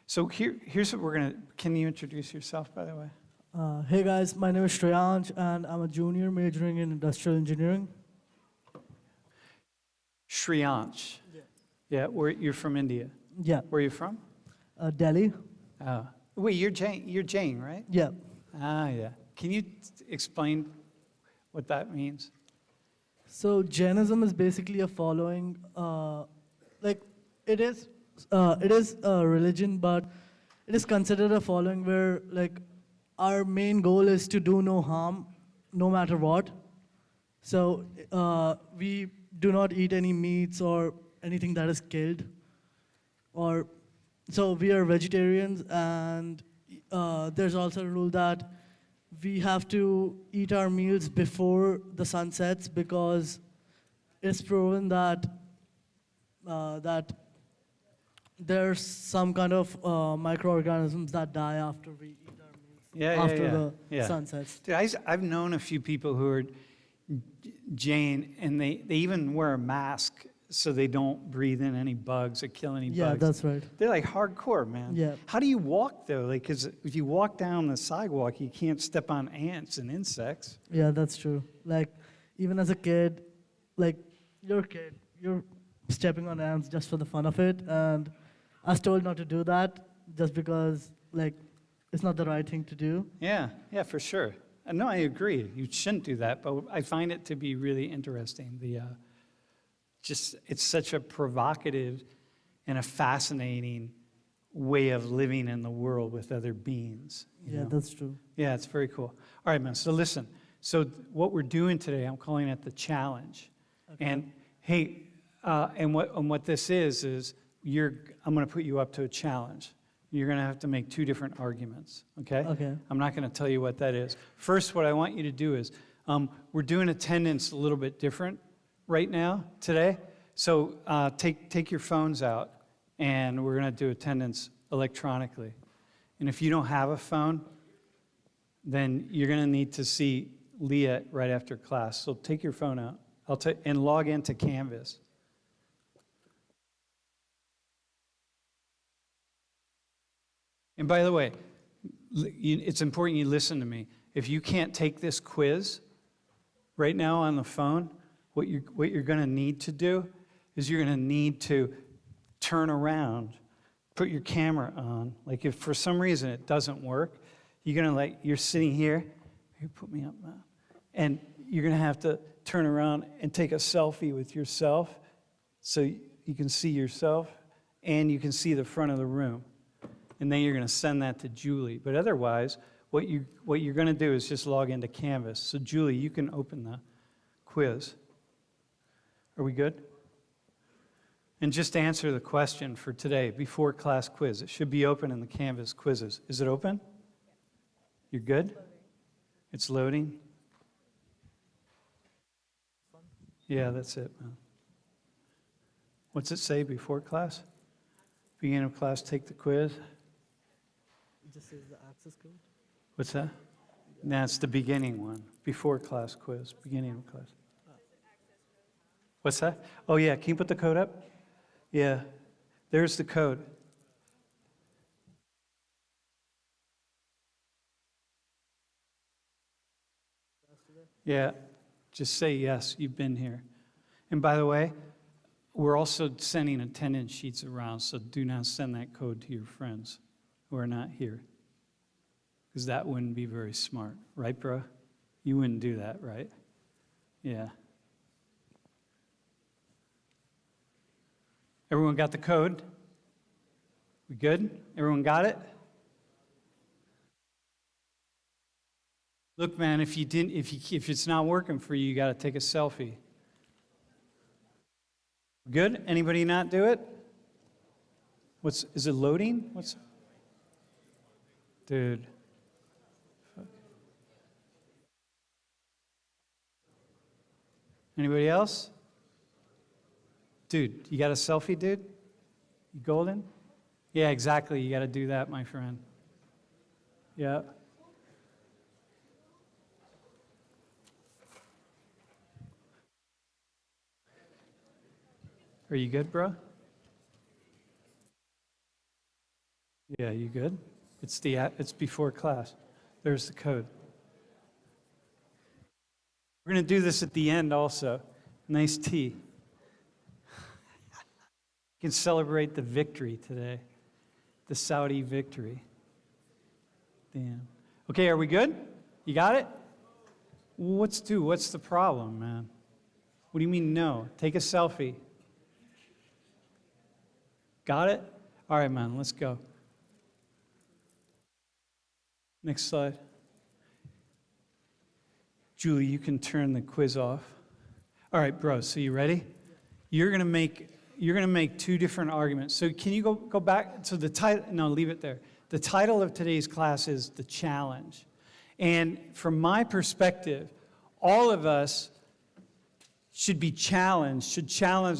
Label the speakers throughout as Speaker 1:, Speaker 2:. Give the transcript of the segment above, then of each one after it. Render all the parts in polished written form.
Speaker 1: So here's what we're going to, can you introduce yourself, by the way?
Speaker 2: Hey guys, my name is Shreyansh and I'm a junior majoring in industrial engineering.
Speaker 1: Shreyansh. Yeah, you're from India.
Speaker 2: Yeah.
Speaker 1: Where are you from?
Speaker 2: Delhi.
Speaker 1: Oh. Wait, you're Jain, right?
Speaker 2: Yeah.
Speaker 1: Ah, yeah. Can you explain what that means?
Speaker 2: So Jainism is basically a following, like it is a religion, but it is considered a following where like our main goal is to do no harm, no matter what. So we do not eat any meats or anything that is killed, or so we are vegetarians, and there's also a rule that we have to eat our meals before the sun sets because it's proven that that there's some kind of microorganisms that die after we eat our meals after the sun sets.
Speaker 1: Dude, I've known a few people who are Jain, and they even wear a mask so they don't breathe in any bugs or kill any bugs.
Speaker 2: Yeah, that's right.
Speaker 1: They're like hardcore, man.
Speaker 2: Yeah.
Speaker 1: How do you walk, though? Like, because if you walk down the sidewalk, you can't step on ants and insects.
Speaker 2: Yeah, that's true. Like, even as a kid, like, you're a kid, you're stepping on ants just for the fun of it, and I was told not to do that just because, like, it's not the right thing to do.
Speaker 1: Yeah, for sure. No, I agree. You shouldn't do that, but I find it to be really interesting. It's such a provocative and a fascinating way of living in the world with other beings.
Speaker 2: Yeah, that's true.
Speaker 1: Yeah, it's very cool. All right, man, so listen. So what we're doing today, I'm calling it the challenge. Okay. And hey, and what this is I'm going to put you up to a challenge. You're going to have to make two different arguments, okay?
Speaker 2: Okay.
Speaker 1: I'm not going to tell you what that is. First, what I want you to do is, we're doing attendance a little bit different right now, today. So take your phones out, and we're going to do attendance electronically. And if you don't have a phone, then you're going to need to see Leah right after class. So take your phone out and log into Canvas. And by the way, it's important you listen to me. If you can't take this quiz right now on the phone, what you're going to need to do is you're going to need to turn around, put your camera on. Like if for some reason it doesn't work, you're sitting here, put me up now, and you're going to have to turn around and take a selfie with yourself so you can see yourself and you can see the front of the room. And then you're going to send that to Julie. But otherwise, what you're going to do is just log into Canvas. So Julie, you can open the quiz. Are we good? And just answer the question for today, before class quiz. It should be open in the Canvas quizzes. Is it open? You're good? It's loading? Yeah, that's it, man. What's it say before class? Beginning of class, take the quiz.
Speaker 2: It just says the access code.
Speaker 1: What's that? No, it's the beginning one. Before class quiz, beginning of class. What's that? Oh, yeah, can you put the code up? Yeah, there's the code. Yeah, just say yes, you've been here. And by the way, we're also sending attendance sheets around, so do not send that code to your friends who are not here, because that wouldn't be very smart. Right, bro? You wouldn't do that, right? Yeah. Everyone got the code? We good? Everyone got it? Look, man, if it's not working for you, you got to take a selfie. Good? Anybody not do it? Is it loading? Dude. Anybody else? Dude, you got a selfie, dude? You golden? Yeah, exactly. You got to do that, my friend. Yeah. Are you good, bro? Yeah, you good? It's before class. There's the code. We're going to do this at the end also. Nice tea. You can celebrate the victory today, the Saudi victory. Damn. Okay, are we good? You got it? What's the problem, man? What do you mean no? Take a selfie. Got it? All right, man, let's go. Next slide. Julie, you can turn the quiz off. All right, bro, so you ready? You're gonna make two different arguments. So can you go back to the title? No, leave it there. The title of today's class is The Challenge. And from my perspective, all of us should challenge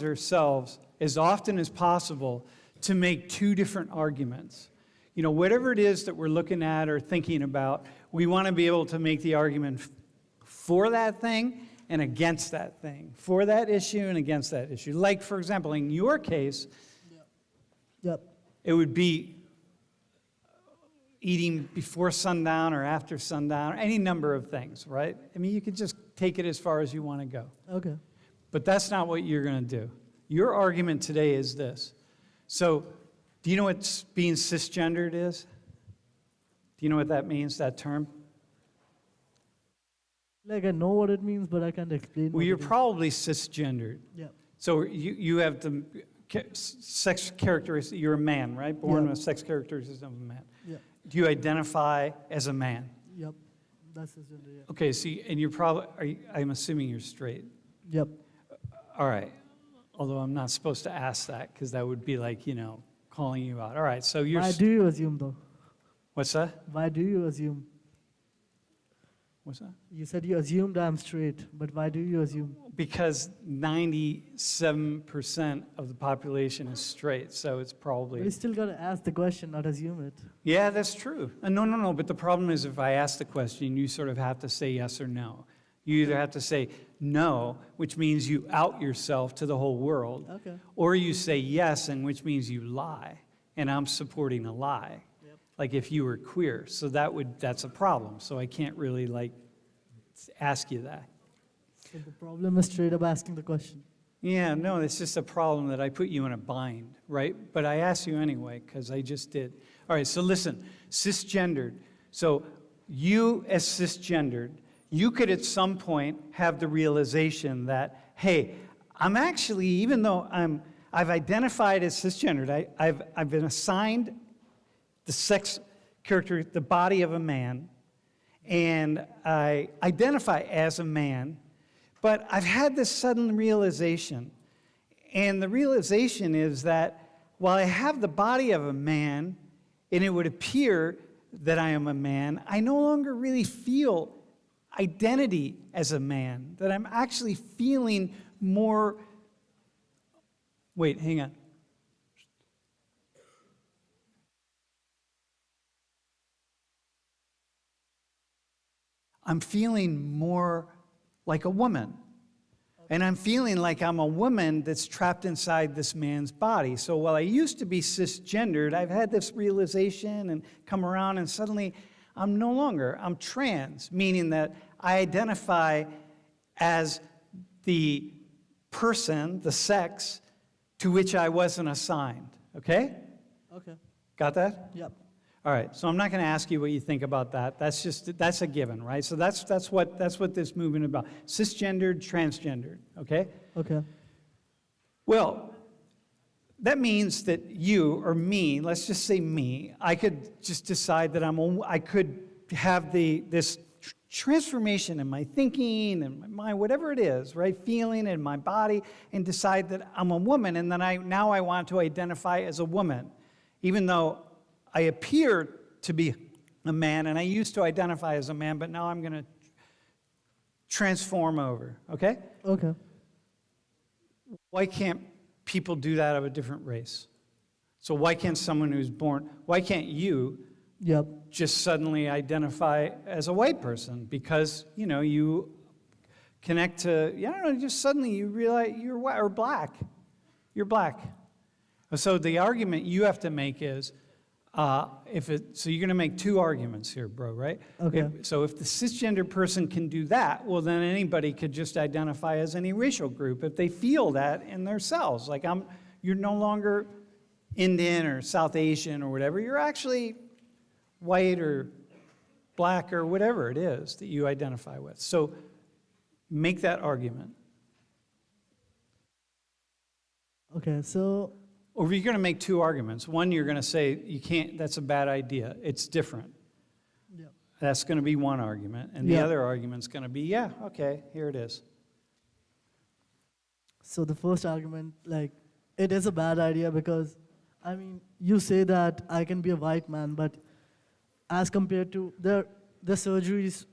Speaker 1: ourselves as often as possible to make two different arguments. You know, whatever it is that we're looking at or thinking about, we want to be able to make the argument for that thing and against that thing, for that issue and against that issue. Like, for example, in your case,
Speaker 2: Yep.
Speaker 1: it would be eating before sundown or after sundown, any number of things, right? I mean, you could just take it as far as you want to go.
Speaker 2: Okay.
Speaker 1: But that's not what you're going to do. Your argument today is this. So, do you know what being cisgendered is? Do you know what that means, that term?
Speaker 2: Like, I know what it means, but I can't explain.
Speaker 1: Well, you're probably cisgendered.
Speaker 2: Yeah.
Speaker 1: So you have the sex characteristics. You're a man, right? Born
Speaker 2: Yeah.
Speaker 1: with sex characteristics of a man.
Speaker 2: Yeah.
Speaker 1: Do you identify as a man?
Speaker 2: Yep. That's his gender. Yeah.
Speaker 1: Okay. See, and you're probably. I'm assuming you're straight.
Speaker 2: Yep.
Speaker 1: All right. Although I'm not supposed to ask that because that would be like, calling you out. All right. So you're.
Speaker 2: Why do you assume though?
Speaker 1: What's that?
Speaker 2: Why do you assume?
Speaker 1: What's that?
Speaker 2: You said you assumed I'm straight, but why do you assume?
Speaker 1: Because 97% of the population is straight, so it's
Speaker 2: But
Speaker 1: probably.
Speaker 2: you still gotta ask the question, not assume it.
Speaker 1: Yeah, that's true. No. But the problem is if I ask the question, you sort of have to say yes or no. You either have to say no, which means you out yourself to the whole world,
Speaker 2: Okay.
Speaker 1: or you say yes, and which means you lie. And I'm supporting a lie.
Speaker 2: Yep.
Speaker 1: Like if you were queer. So that's a problem. So I can't really ask you that.
Speaker 2: So the problem is straight up asking the question.
Speaker 1: Yeah, no, it's just a problem that I put you in a bind, right? But I asked you anyway, because I just did. All right, so listen, cisgendered. So you as cisgendered, you could at some point have the realization that, hey, I'm actually, even though I've identified as cisgendered, I've been assigned the sex character, the body of a man, and I identify as a man, but I've had this sudden realization. And the realization is that while I have the body of a man, and it would appear that I am a man, I no longer really feel identity as a man, that I'm actually feeling more. Wait, hang on. I'm feeling more like a woman. And I'm feeling like I'm a woman that's trapped inside this man's body. So while I used to be cisgendered, I've had this realization and come around, and suddenly I'm no longer. I'm trans, meaning that I identify as the person, the sex, to which I wasn't assigned. Okay?
Speaker 2: Okay.
Speaker 1: Got that?
Speaker 2: Yep.
Speaker 1: All right, so I'm not going to ask you what you think about that. That's a given, right? So that's what this movement is about. Cisgendered, transgendered, okay?
Speaker 2: Okay.
Speaker 1: Well, that means that you or me, let's just say me, I could just decide that I could have this transformation in my thinking and my mind, whatever it is, right? Feeling in my body, and decide that I'm a woman, and then now I want to identify as a woman, even though I appear to be a man, and I used to identify as a man, but now I'm going to transform over, okay?
Speaker 2: Okay.
Speaker 1: Why can't people do that of a different race? So why can't someone why can't you
Speaker 2: Yep.
Speaker 1: just suddenly identify as a white person? Because, you connect to, just suddenly you realize you're white or black. You're black. So the argument you have to make is, So you're going to make two arguments here, bro, right?
Speaker 2: Okay.
Speaker 1: So if the cisgender person can do that, well, then anybody could just identify as any racial group if they feel that in themselves. Like you're no longer Indian or South Asian or whatever. You're actually white or black or whatever it is that you identify with. So make that argument.
Speaker 2: Okay, so
Speaker 1: Or you're going to make two arguments. One, you're going to say, you can't, that's a bad idea. It's different.
Speaker 2: yeah.
Speaker 1: That's going to be one argument. And the
Speaker 2: Yeah.
Speaker 1: other argument's going to be, yeah, okay, here it is.
Speaker 2: So the first argument, like, it is a bad idea because, I mean, you say that I can be a white man, but as compared to the surgeries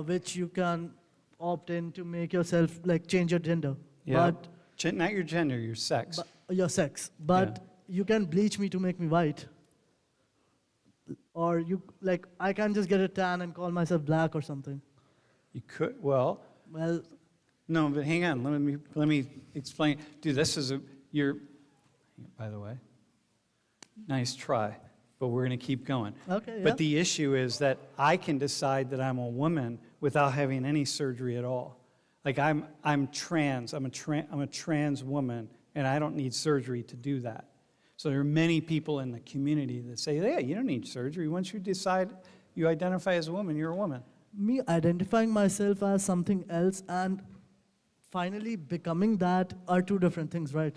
Speaker 2: which you can opt in to make yourself, like, change your gender.
Speaker 1: Yeah.
Speaker 2: But
Speaker 1: Not your gender, your sex.
Speaker 2: your sex. But you can bleach me to make me white. Or I can't just get a tan and call myself black or something.
Speaker 1: You could, well,
Speaker 2: Well,
Speaker 1: no, but hang on, let me explain. Dude, by the way, nice try, but we're going to keep going.
Speaker 2: okay, yeah.
Speaker 1: But the issue is that I can decide that I'm a woman without having any surgery at all. Like I'm trans, I'm a trans woman, and I don't need surgery to do that. So there are many people in the community that say, yeah, you don't need surgery. Once you decide you identify as a woman, you're a woman.
Speaker 2: Me identifying myself as something else and finally becoming that are two different things, right?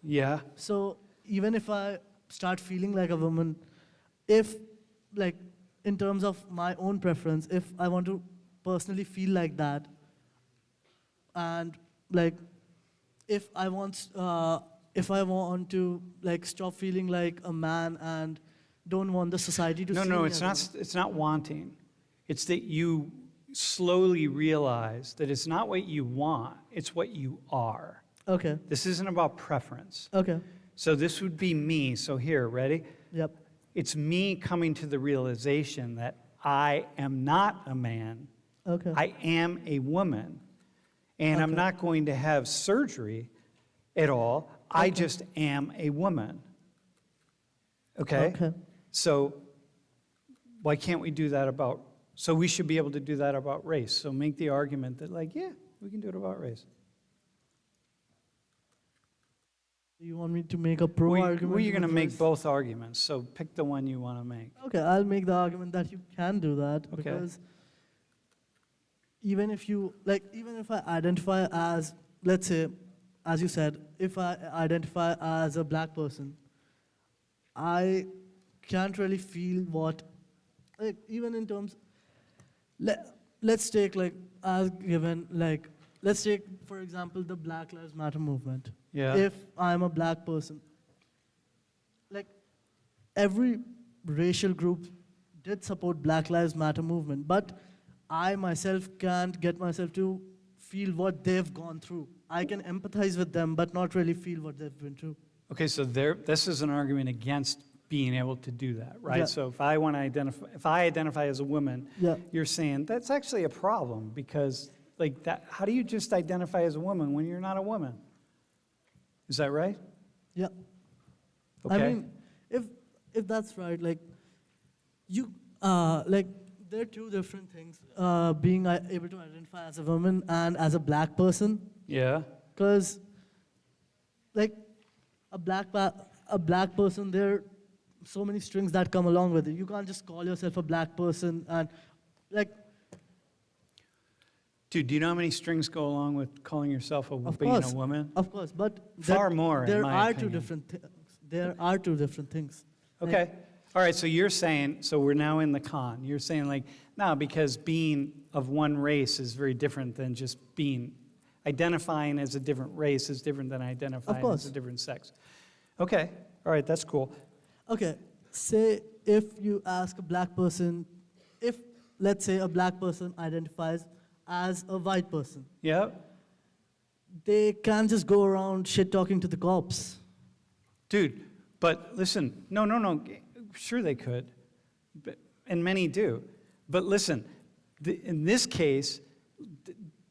Speaker 1: Yeah.
Speaker 2: So even if I start feeling like a woman, if, like, in terms of my own preference, if I want to personally feel like that, and, like, if I want to, like, stop feeling like a man and don't want the society to see
Speaker 1: No,
Speaker 2: me
Speaker 1: it's
Speaker 2: as
Speaker 1: not. It's not wanting. It's that you slowly realize that it's not what you want; it's what you are.
Speaker 2: Okay.
Speaker 1: This isn't about preference.
Speaker 2: Okay.
Speaker 1: So this would be me. So here, ready?
Speaker 2: Yep.
Speaker 1: It's me coming to the realization that I am not a man.
Speaker 2: Okay.
Speaker 1: I am a woman, and I'm
Speaker 2: Okay.
Speaker 1: not going to have surgery at all. I
Speaker 2: Okay.
Speaker 1: just am a woman. Okay?
Speaker 2: Okay.
Speaker 1: So why can't we do that about, so we should be able to do that about race. So make the argument that, like, yeah, we can do it about race.
Speaker 2: You want me to make a pro argument?
Speaker 1: Well, you're going to
Speaker 2: with
Speaker 1: make
Speaker 2: race?
Speaker 1: both arguments, so pick the one you want to make.
Speaker 2: Okay, I'll make the argument that you can do that
Speaker 1: Okay.
Speaker 2: because even if I identify as, let's say, as you said, if I identify as a black person, I can't really feel what, like, even in terms, let's take, like, as given, like, let's take, for example, the Black Lives Matter movement.
Speaker 1: Yeah.
Speaker 2: If I'm a black person, like, every racial group did support Black Lives Matter movement, but I myself can't get myself to feel what they've gone through. I can empathize with them, but not really feel what they've been through.
Speaker 1: Okay, so this is an argument against being able to do that, right?
Speaker 2: Yeah.
Speaker 1: So if I identify as a woman,
Speaker 2: Yeah.
Speaker 1: you're saying that's actually a problem because, like, that, how do you just identify as a woman when you're not a woman? Is that right?
Speaker 2: Yeah.
Speaker 1: Okay.
Speaker 2: I mean, if that's right, like, you, like, there are two different things, being able to identify as a woman and as a black person.
Speaker 1: Yeah.
Speaker 2: Because, like, a black person, there are so many strings that come along with it. You can't just call yourself a black person and, like,
Speaker 1: Dude, do you know how many strings go along with calling yourself being
Speaker 2: course.
Speaker 1: a woman?
Speaker 2: of course, but
Speaker 1: Far more, in
Speaker 2: there
Speaker 1: my
Speaker 2: are
Speaker 1: opinion.
Speaker 2: two different things. There are two different things.
Speaker 1: Okay. All right, so you're saying, so we're now in the con. You're saying, like, no, because being of one race is very different than just identifying as a different race is different than identifying
Speaker 2: course.
Speaker 1: as a different sex. Okay. All right, that's cool.
Speaker 2: Okay, say if you ask a black person, if, let's say, a black person identifies as a white person,
Speaker 1: Yeah.
Speaker 2: they can't just go around shit-talking to the cops.
Speaker 1: Dude, but listen, no. Sure they could, and many do. But listen, in this case,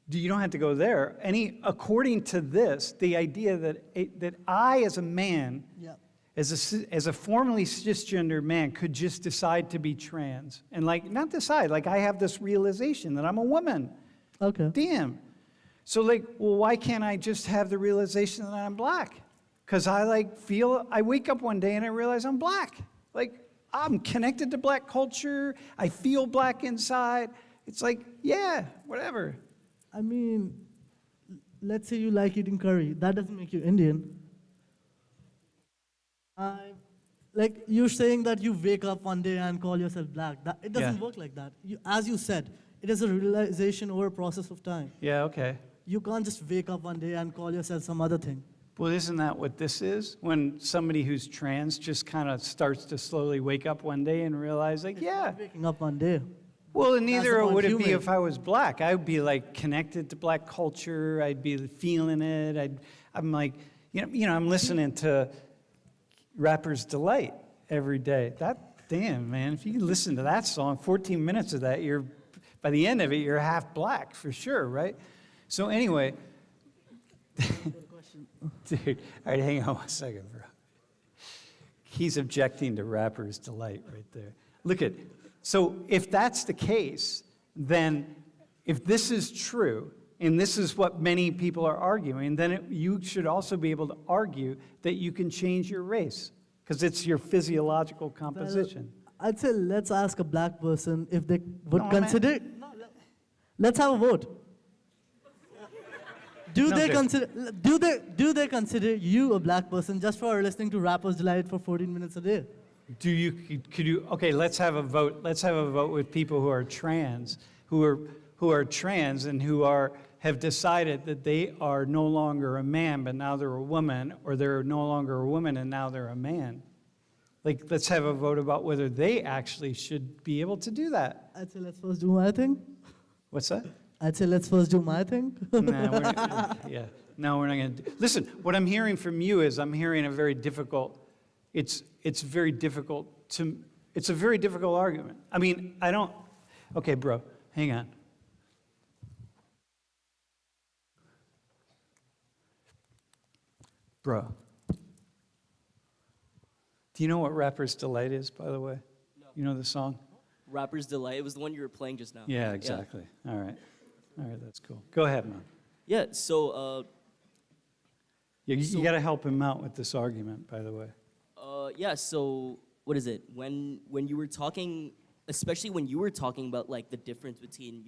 Speaker 1: you don't have to go there. According to this, the idea that I, as a man,
Speaker 2: Yeah.
Speaker 1: as a formerly cisgender man, could just decide to be trans. And like, not decide, like I have this realization that I'm a woman.
Speaker 2: Okay.
Speaker 1: Damn. So like, well, why can't I just have the realization that I'm black? Because I wake up one day and I realize I'm black. Like, I'm connected to black culture. I feel black inside. It's like, yeah, whatever.
Speaker 2: I mean, let's say you like eating curry. That doesn't make you Indian. Like you're saying that you wake up one day and call yourself black. It doesn't work like that. As you said, it is a realization over a process of time.
Speaker 1: Yeah, okay.
Speaker 2: You can't just wake up one day and call yourself some other thing.
Speaker 1: Well, isn't that what this is? When somebody who's trans just kind of starts to slowly wake up one day and realize, like,
Speaker 2: It's
Speaker 1: yeah.
Speaker 2: not waking up one day.
Speaker 1: Well, and neither
Speaker 2: point
Speaker 1: would it
Speaker 2: you
Speaker 1: be
Speaker 2: made.
Speaker 1: if I was black. I would be like connected to black culture. I'd be feeling it. I'm like, I'm listening to Rapper's Delight every day. Damn, man, if you listen to that song, 14 minutes of that, by the end of it, you're half black for sure, right? So anyway, dude, all right, hang on one second, bro. He's objecting to Rapper's Delight right there. Look at, so if that's the case, then if this is true, and this is what many people are arguing, then you should also be able to argue that you can change your race, because it's your physiological composition.
Speaker 2: Well, I'd say let's ask a black person if they would
Speaker 1: No,
Speaker 2: consider. Let's have a vote. Do
Speaker 1: No,
Speaker 2: they
Speaker 1: dude.
Speaker 2: consider? Do they consider you a black person just for listening to Rapper's Delight for 14 minutes a day?
Speaker 1: Okay, let's have a vote. Let's have a vote with people who are trans, who are trans and who have decided that they are no longer a man, but now they're a woman, or they're no longer a woman and now they're a man. Like, let's have a vote about whether they actually should be able to do that.
Speaker 2: I'd say let's first do my thing.
Speaker 1: What's that?
Speaker 2: I'd say let's first do my thing.
Speaker 1: Nah, we're not, yeah. No, we're not going to. Listen, what I'm hearing from you is I'm hearing a very difficult. It's a very difficult argument. I mean, I don't. Okay, bro, hang on. Bro, do you know what Rapper's Delight is, by the way?
Speaker 3: No.
Speaker 1: You know the song?
Speaker 3: Rapper's Delight. It was the one you were playing just now.
Speaker 1: Yeah, exactly. All right, that's cool. Go ahead, man.
Speaker 3: Yeah. So,
Speaker 1: You got to help him out with this argument, by the way.
Speaker 3: yeah. So, what is it? When you were talking, especially when you were talking about like the difference between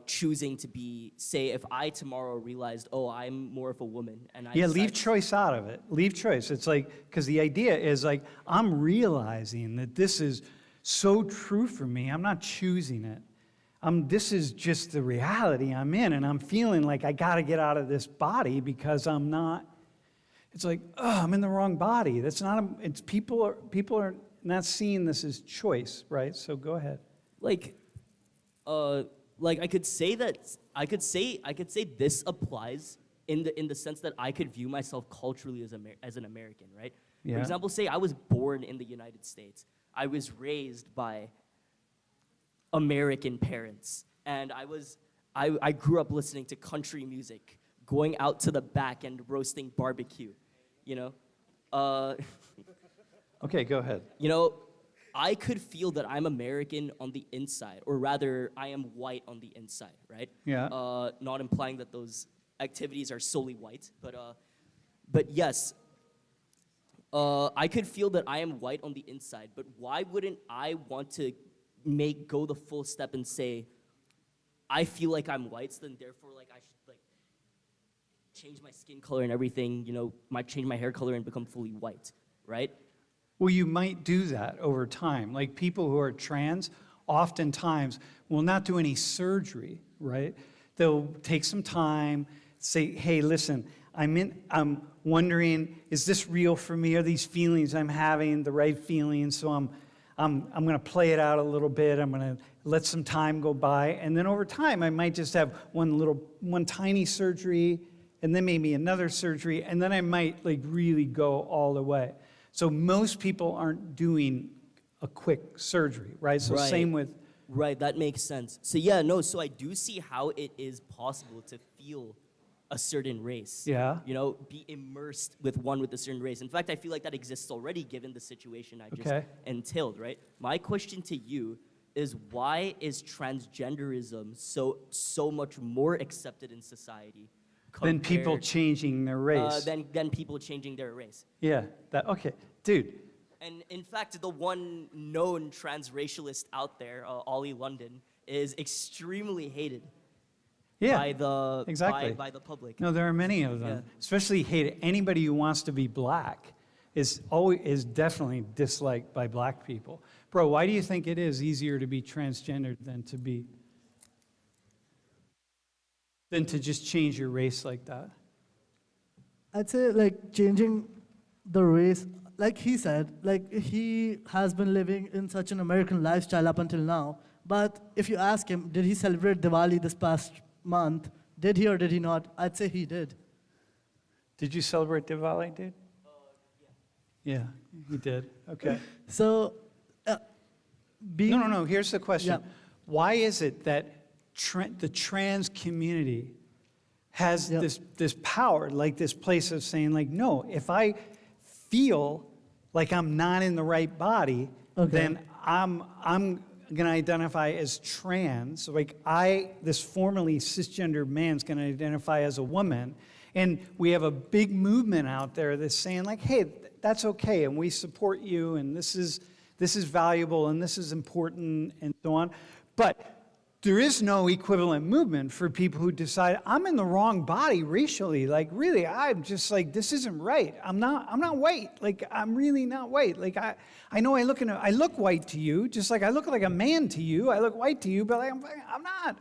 Speaker 3: choosing to be, say, if I tomorrow realized, oh, I'm more of a woman, and I
Speaker 1: Leave
Speaker 3: decide-
Speaker 1: choice out of it. Leave choice. It's like, because the idea is like, I'm realizing that this is so true for me. I'm not choosing it. This is just the reality I'm in, and I'm feeling like I got to get out of this body because I'm not. It's like, oh, I'm in the wrong body. That's not. It's people are not seeing this as choice, right? So go ahead.
Speaker 3: like I could say this applies in the sense that I could view myself culturally as an American, right?
Speaker 1: Yeah.
Speaker 3: For example, say I was born in the United States. I was raised by American parents, and I grew up listening to country music, going out to the back and roasting barbecue,
Speaker 1: Okay, go ahead.
Speaker 3: I could feel that I'm American on the inside, or rather, I am white on the inside, right?
Speaker 1: Yeah.
Speaker 3: Not implying that those activities are solely white, but yes, I could feel that I am white on the inside. But why wouldn't I want to go the full step and say, I feel like I'm white, so then therefore, like I should like change my skin color and everything, change my hair color and become fully white, right?
Speaker 1: Well, you might do that over time. Like people who are trans, oftentimes will not do any surgery, right? They'll take some time, say, hey, listen, I'm wondering, is this real for me? Are these feelings I'm having the right feelings? So I'm going to play it out a little bit. I'm going to let some time go by. And then over time, I might just have one tiny surgery, and then maybe another surgery, and then I might like really go all the way. So most people aren't doing a quick surgery, right? So
Speaker 3: Right.
Speaker 1: same with,
Speaker 3: Right, that makes sense. So yeah, no, so I do see how it is possible to feel a certain race.
Speaker 1: Yeah.
Speaker 3: You know, be immersed with a certain race. In fact, I feel like that exists already given the situation I just
Speaker 1: Okay.
Speaker 3: entailed, right? My question to you is, why is transgenderism so much more accepted in society
Speaker 1: Than people
Speaker 3: compared,
Speaker 1: changing their race.
Speaker 3: than people changing their race?
Speaker 1: Yeah, okay. Dude,
Speaker 3: And in fact, the one known transracialist out there, Ollie London, is extremely hated
Speaker 1: yeah,
Speaker 3: by the
Speaker 1: exactly.
Speaker 3: by the public.
Speaker 1: No, there are many of them.
Speaker 3: Yeah.
Speaker 1: Especially hate. Anybody who wants to be black is definitely disliked by black people. Bro, why do you think it is easier to be transgendered than to just change your race like that?
Speaker 2: I'd say like changing the race, like he said, like he has been living in such an American lifestyle up until now. But if you ask him, did he celebrate Diwali this past month? Did he or did he not? I'd say he did.
Speaker 1: Did you celebrate Diwali, dude? Yeah, he did. Okay.
Speaker 2: So, being
Speaker 1: No. Here's the question.
Speaker 2: Yeah.
Speaker 1: Why is it that the trans community has
Speaker 2: Yep.
Speaker 1: this power, like this place of saying, like, no, if I feel like I'm not in the right body,
Speaker 2: Okay.
Speaker 1: then I'm going to identify as trans. Like this formerly cisgender man's going to identify as a woman. And we have a big movement out there that's saying, like, hey, that's okay, and we support you, and this is valuable, and this is important, and so on. But there is no equivalent movement for people who decide, I'm in the wrong body racially. Like, really, I'm just like, this isn't right. I'm not white. Like, I'm really not white. Like, I know I look white to you, just like I look like a man to you. I look white to you, but I'm not.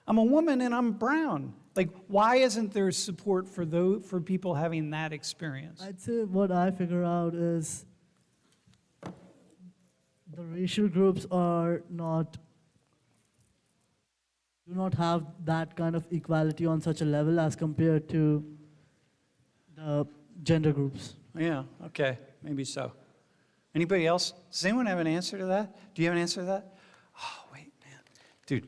Speaker 1: I'm a woman and I'm brown. Like, why isn't there support for people having that experience?
Speaker 2: I'd say what I figure out is the racial groups do not have that kind of equality on such a level as compared to the gender groups.
Speaker 1: Yeah, okay, maybe so. Anybody else? Does anyone have an answer to that? Do you have an answer to that? Oh, wait, man. Dude,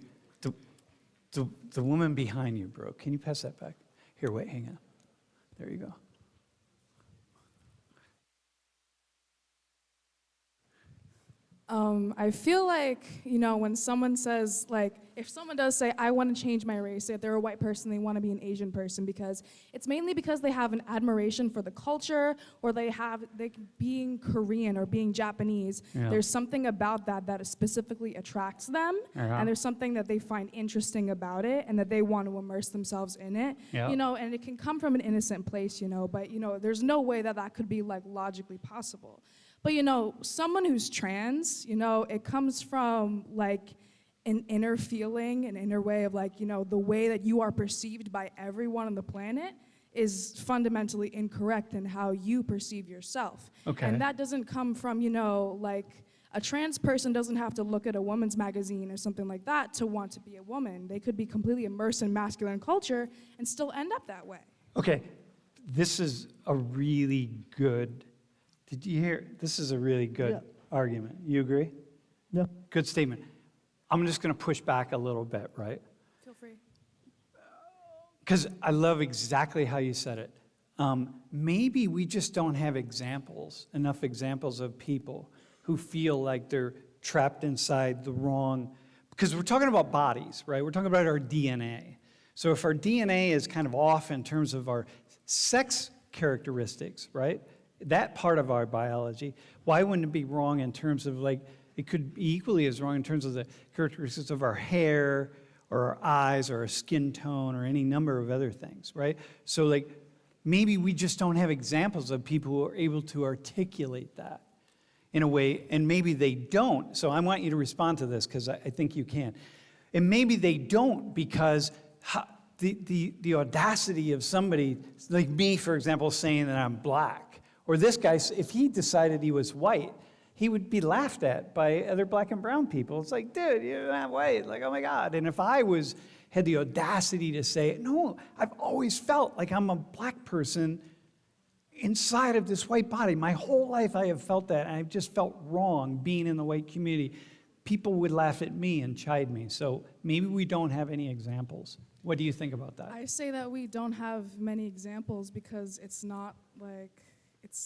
Speaker 1: the woman behind you, bro. Can you pass that back? Here, wait, hang on. There you go.
Speaker 4: I feel like, when someone says, like, if someone does say, I want to change my race, say if they're a white person, they want to be an Asian person, because it's mainly because they have an admiration for the culture, or being Korean or being Japanese.
Speaker 1: Yeah.
Speaker 4: There's something about that specifically attracts them,
Speaker 1: Yeah.
Speaker 4: and there's something that they find interesting about it, and that they want to immerse themselves in it.
Speaker 1: Yeah.
Speaker 4: And it can come from an innocent place, but there's no way that could be like logically possible. But someone who's trans, it comes from like an inner feeling, an inner way of like, the way that you are perceived by everyone on the planet is fundamentally incorrect in how you perceive yourself.
Speaker 1: Okay.
Speaker 4: And that doesn't come from, like a trans person doesn't have to look at a woman's magazine or something like that to want to be a woman. They could be completely immersed in masculine culture and still end up that way.
Speaker 1: Okay, this is a really good, did you hear? This is a really good
Speaker 2: Yeah.
Speaker 1: argument. You agree?
Speaker 2: Yeah.
Speaker 1: Good statement. I'm just going to push back a little bit, right?
Speaker 4: Feel free.
Speaker 1: Because I love exactly how you said it. Maybe we just don't have enough examples of people who feel like they're trapped inside the wrong, because we're talking about bodies, right? We're talking about our DNA. So if our DNA is kind of off in terms of our sex characteristics, right? That part of our biology, why wouldn't it be wrong in terms of like, it could be equally as wrong in terms of the characteristics of our hair or our eyes or our skin tone or any number of other things, right? So like, maybe we just don't have examples of people who are able to articulate that in a way, and maybe they don't. So I want you to respond to this because I think you can. And maybe they don't because the audacity of somebody, like me, for example, saying that I'm black, or this guy, if he decided he was white, he would be laughed at by other black and brown people. It's like, dude, you're not white. Like, oh my God. And if I had the audacity to say, no, I've always felt like I'm a black person inside of this white body. My whole life I have felt that, and I've just felt wrong being in the white community. People would laugh at me and chide me. So maybe we don't have any examples. What do you think about that?
Speaker 4: I say that we don't have many examples because it's not like it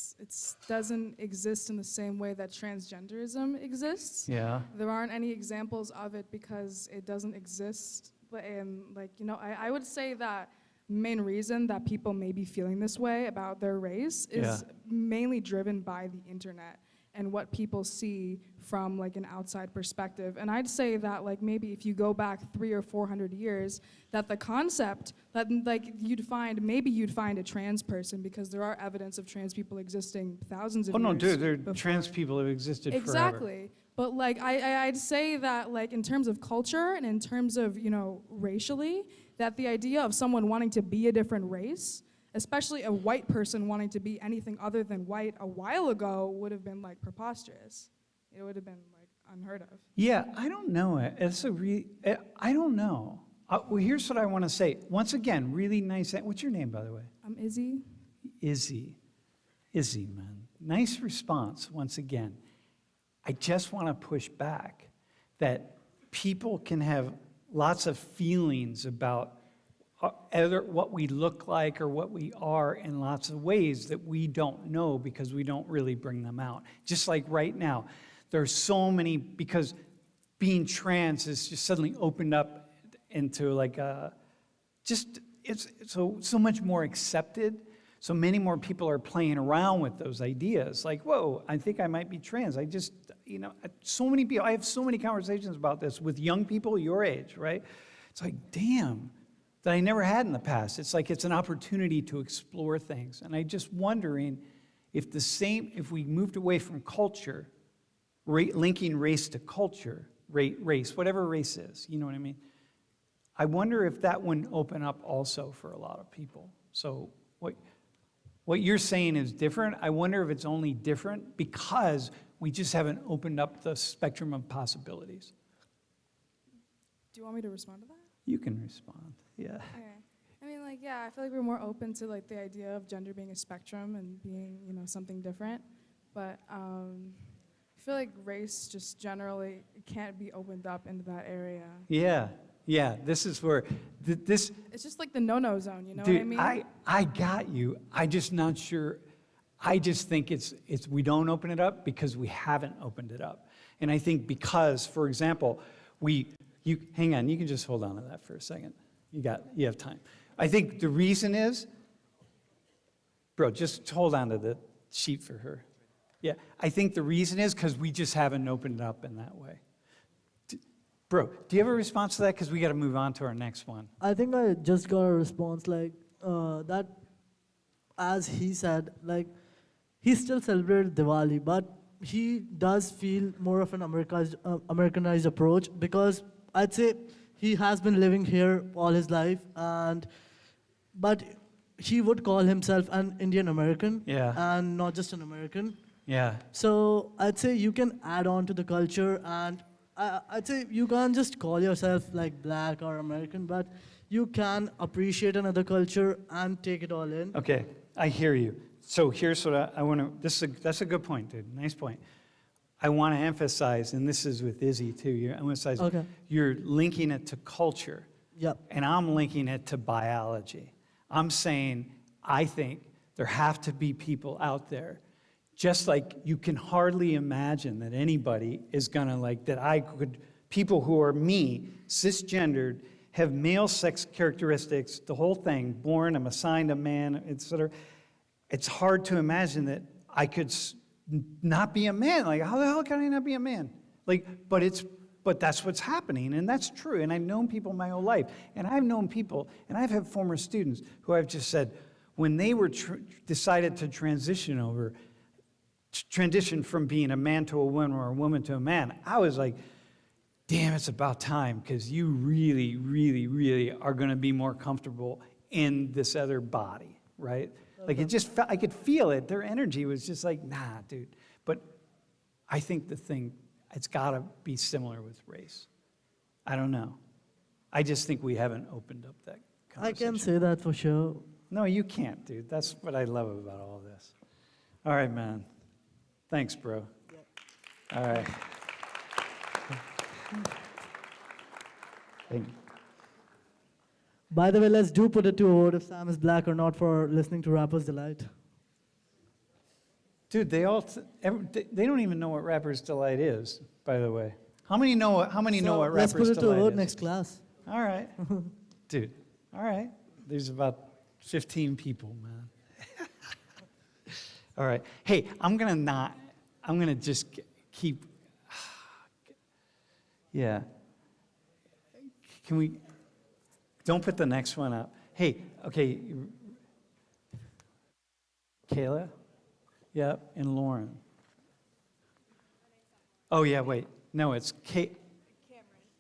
Speaker 4: doesn't exist in the same way that transgenderism exists.
Speaker 1: Yeah.
Speaker 4: There aren't any examples of it because it doesn't exist. And like, you know, I would say that main reason that people may be feeling this way about their race is mainly driven by the internet and what people see from like an outside perspective. And I'd say that like maybe if you go back 300 or 400 years, that the concept that like you'd find a trans person because there are evidence of trans people existing thousands of years.
Speaker 1: Oh no, dude, there are
Speaker 4: before.
Speaker 1: trans people who existed forever.
Speaker 4: Exactly. But like I'd say that like in terms of culture and in terms of, you know, racially, that the idea of someone wanting to be a different race, especially a white person wanting to be anything other than white a while ago would have been like preposterous. It would have been like unheard of.
Speaker 1: Yeah, I don't know. I don't know. Well, here's what I want to say. Once again, really nice. What's your name, by the way?
Speaker 4: I'm Izzy.
Speaker 1: Izzy, man. Nice response, once again. I just want to push back that people can have lots of feelings about either what we look like or what we are in lots of ways that we don't know because we don't really bring them out. Just like right now, there's so many, because being trans is just suddenly opened up into like it's so much more accepted. So many more people are playing around with those ideas. Like, whoa, I think I might be trans. I just, you know, so many people, I have so many conversations about this with young people your age, right? It's like, damn, that I never had in the past. It's like it's an opportunity to explore things. And I'm just wondering if if we moved away from culture, linking race to culture, race, whatever race is, you know what I mean? I wonder if that wouldn't open up also for a lot of people. So what you're saying is different. I wonder if it's only different because we just haven't opened up the spectrum of possibilities.
Speaker 4: Do you want me to respond to that?
Speaker 1: You can respond, yeah.
Speaker 4: Okay. I mean, like, yeah, I feel like we're more open to like the idea of gender being a spectrum and being, you know, something different. But I feel like race just generally can't be opened up into that area.
Speaker 1: Yeah, this is where, this,
Speaker 4: It's just like the no-no zone, you know
Speaker 1: dude,
Speaker 4: what I mean?
Speaker 1: I got you. I just not sure. I just think it's we don't open it up because we haven't opened it up. And I think because, for example, hang on, you can just hold on to that for a second. You have time. I think the reason is, bro, just hold on to the sheet for her. Yeah, I think the reason is because we just haven't opened it up in that way. Bro, do you have a response to that? Because we got to move on to our next one.
Speaker 2: I think I just got a response like that, as he said, like he still celebrated Diwali, but he does feel more of an Americanized approach because I'd say he has been living here all his life, but he would call himself an Indian American, and not just an American.
Speaker 1: Yeah.
Speaker 2: So I'd say you can add on to the culture, and I'd say you can't just call yourself like black or American, but you can appreciate another culture and take it all in.
Speaker 1: Okay, I hear you. So here's what I want to, that's a good point, dude. Nice point. I want to emphasize, and this is with Izzy too, you're linking it to culture.
Speaker 2: Yep.
Speaker 1: And I'm linking it to biology. I'm saying, I think there have to be people out there, just like you can hardly imagine that anybody is gonna people who are me, cisgendered, have male sex characteristics, the whole thing, born, I'm assigned a man, etc. It's hard to imagine that I could not be a man. Like, how the hell can I not be a man? Like, but that's what's happening, and that's true. And I've known people my whole life, and I've known people, and I've had former students who I've just said, when they were decided to transition from being a man to a woman or a woman to a man, I was like, damn, it's about time, because you really, really, really are going to be more comfortable in this other body, right? Like, it just felt, I could feel it. Their energy was just like, nah, dude. But I think it's got to be similar with race. I don't know. I just think we haven't opened up that
Speaker 2: I
Speaker 1: conversation.
Speaker 2: can say that for sure.
Speaker 1: No, you can't, dude. That's what I love about all this. All right, man. Thanks, bro. All right. Thank you.
Speaker 2: By the way, let's do put it to a vote if Sam is black or not for listening to Rapper's Delight.
Speaker 1: Dude, they don't even know what Rapper's Delight is, by the way. How many know what Rapper's Delight is?
Speaker 2: Let's put it to a vote next class.
Speaker 1: All right. Dude, all right. There's about 15 people, man. All right. Hey, I'm going to just keep, yeah. Can we, don't put the next one up. Hey, okay. Kayla? Yep, and Lauren. Oh, yeah, wait. No, it's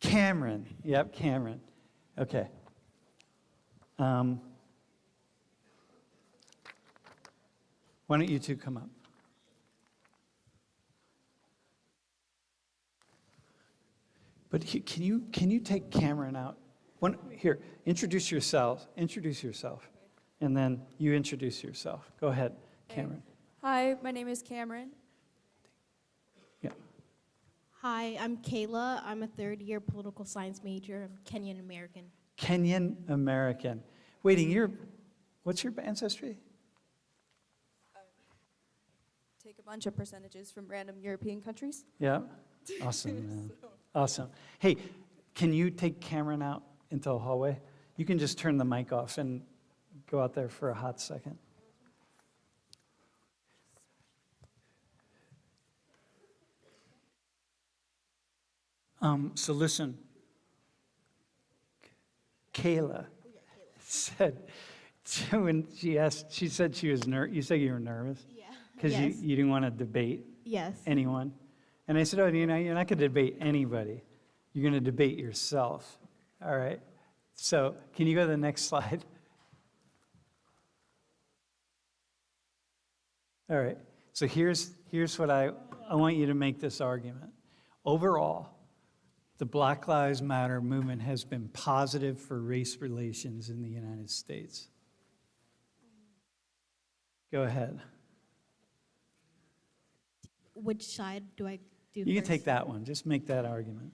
Speaker 1: Cameron. Yep, Cameron. Okay. Why don't you two come up? But can you take Cameron out? Here, introduce yourself, and then you introduce yourself. Go ahead, Cameron.
Speaker 5: Hi, my name is Cameron.
Speaker 1: Yeah.
Speaker 6: Hi, I'm Kayla. I'm a third-year political science major. I'm Kenyan American.
Speaker 1: Kenyan American. What's your ancestry?
Speaker 5: Take a bunch of percentages from random European countries.
Speaker 1: Yeah. Awesome, man. Awesome. Hey, can you take Cameron out into the hallway? You can just turn the mic off and go out there for a hot second. So listen, Kayla said, when she said she was nervous. You said you were nervous?
Speaker 6: Yeah.
Speaker 1: Because
Speaker 6: Yes.
Speaker 1: you didn't want to debate
Speaker 6: Yes.
Speaker 1: anyone. And I said, oh, you're not going to debate anybody. You're going to debate yourself. All right. So can you go to the next slide? All right. So here's what I want you to make this argument. Overall, the Black Lives Matter movement has been positive for race relations in the United States. Go ahead.
Speaker 6: Which side do I do
Speaker 1: You can
Speaker 6: first?
Speaker 1: take that one. Just make that argument.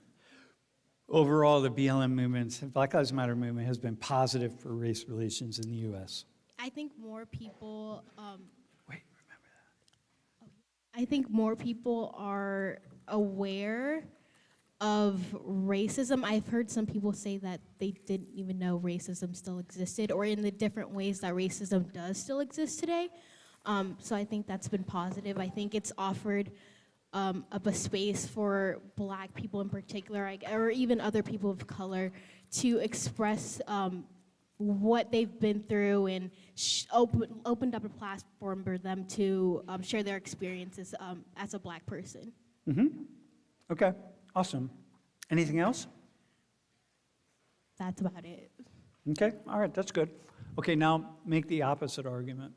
Speaker 1: Overall, the BLM movement, Black Lives Matter movement, has been positive for race relations in the U.S.
Speaker 6: I think more people.
Speaker 1: Wait, remember that.
Speaker 6: I think more people are aware of racism. I've heard some people say that they didn't even know racism still existed, or in the different ways that racism does still exist today. So I think that's been positive. I think it's offered up a space for Black people in particular, or even other people of color, to express what they've been through, and opened up a platform for them to share their experiences as a Black person.
Speaker 1: Okay, awesome. Anything else?
Speaker 6: That's about it.
Speaker 1: Okay, all right, that's good. Okay, now make the opposite argument.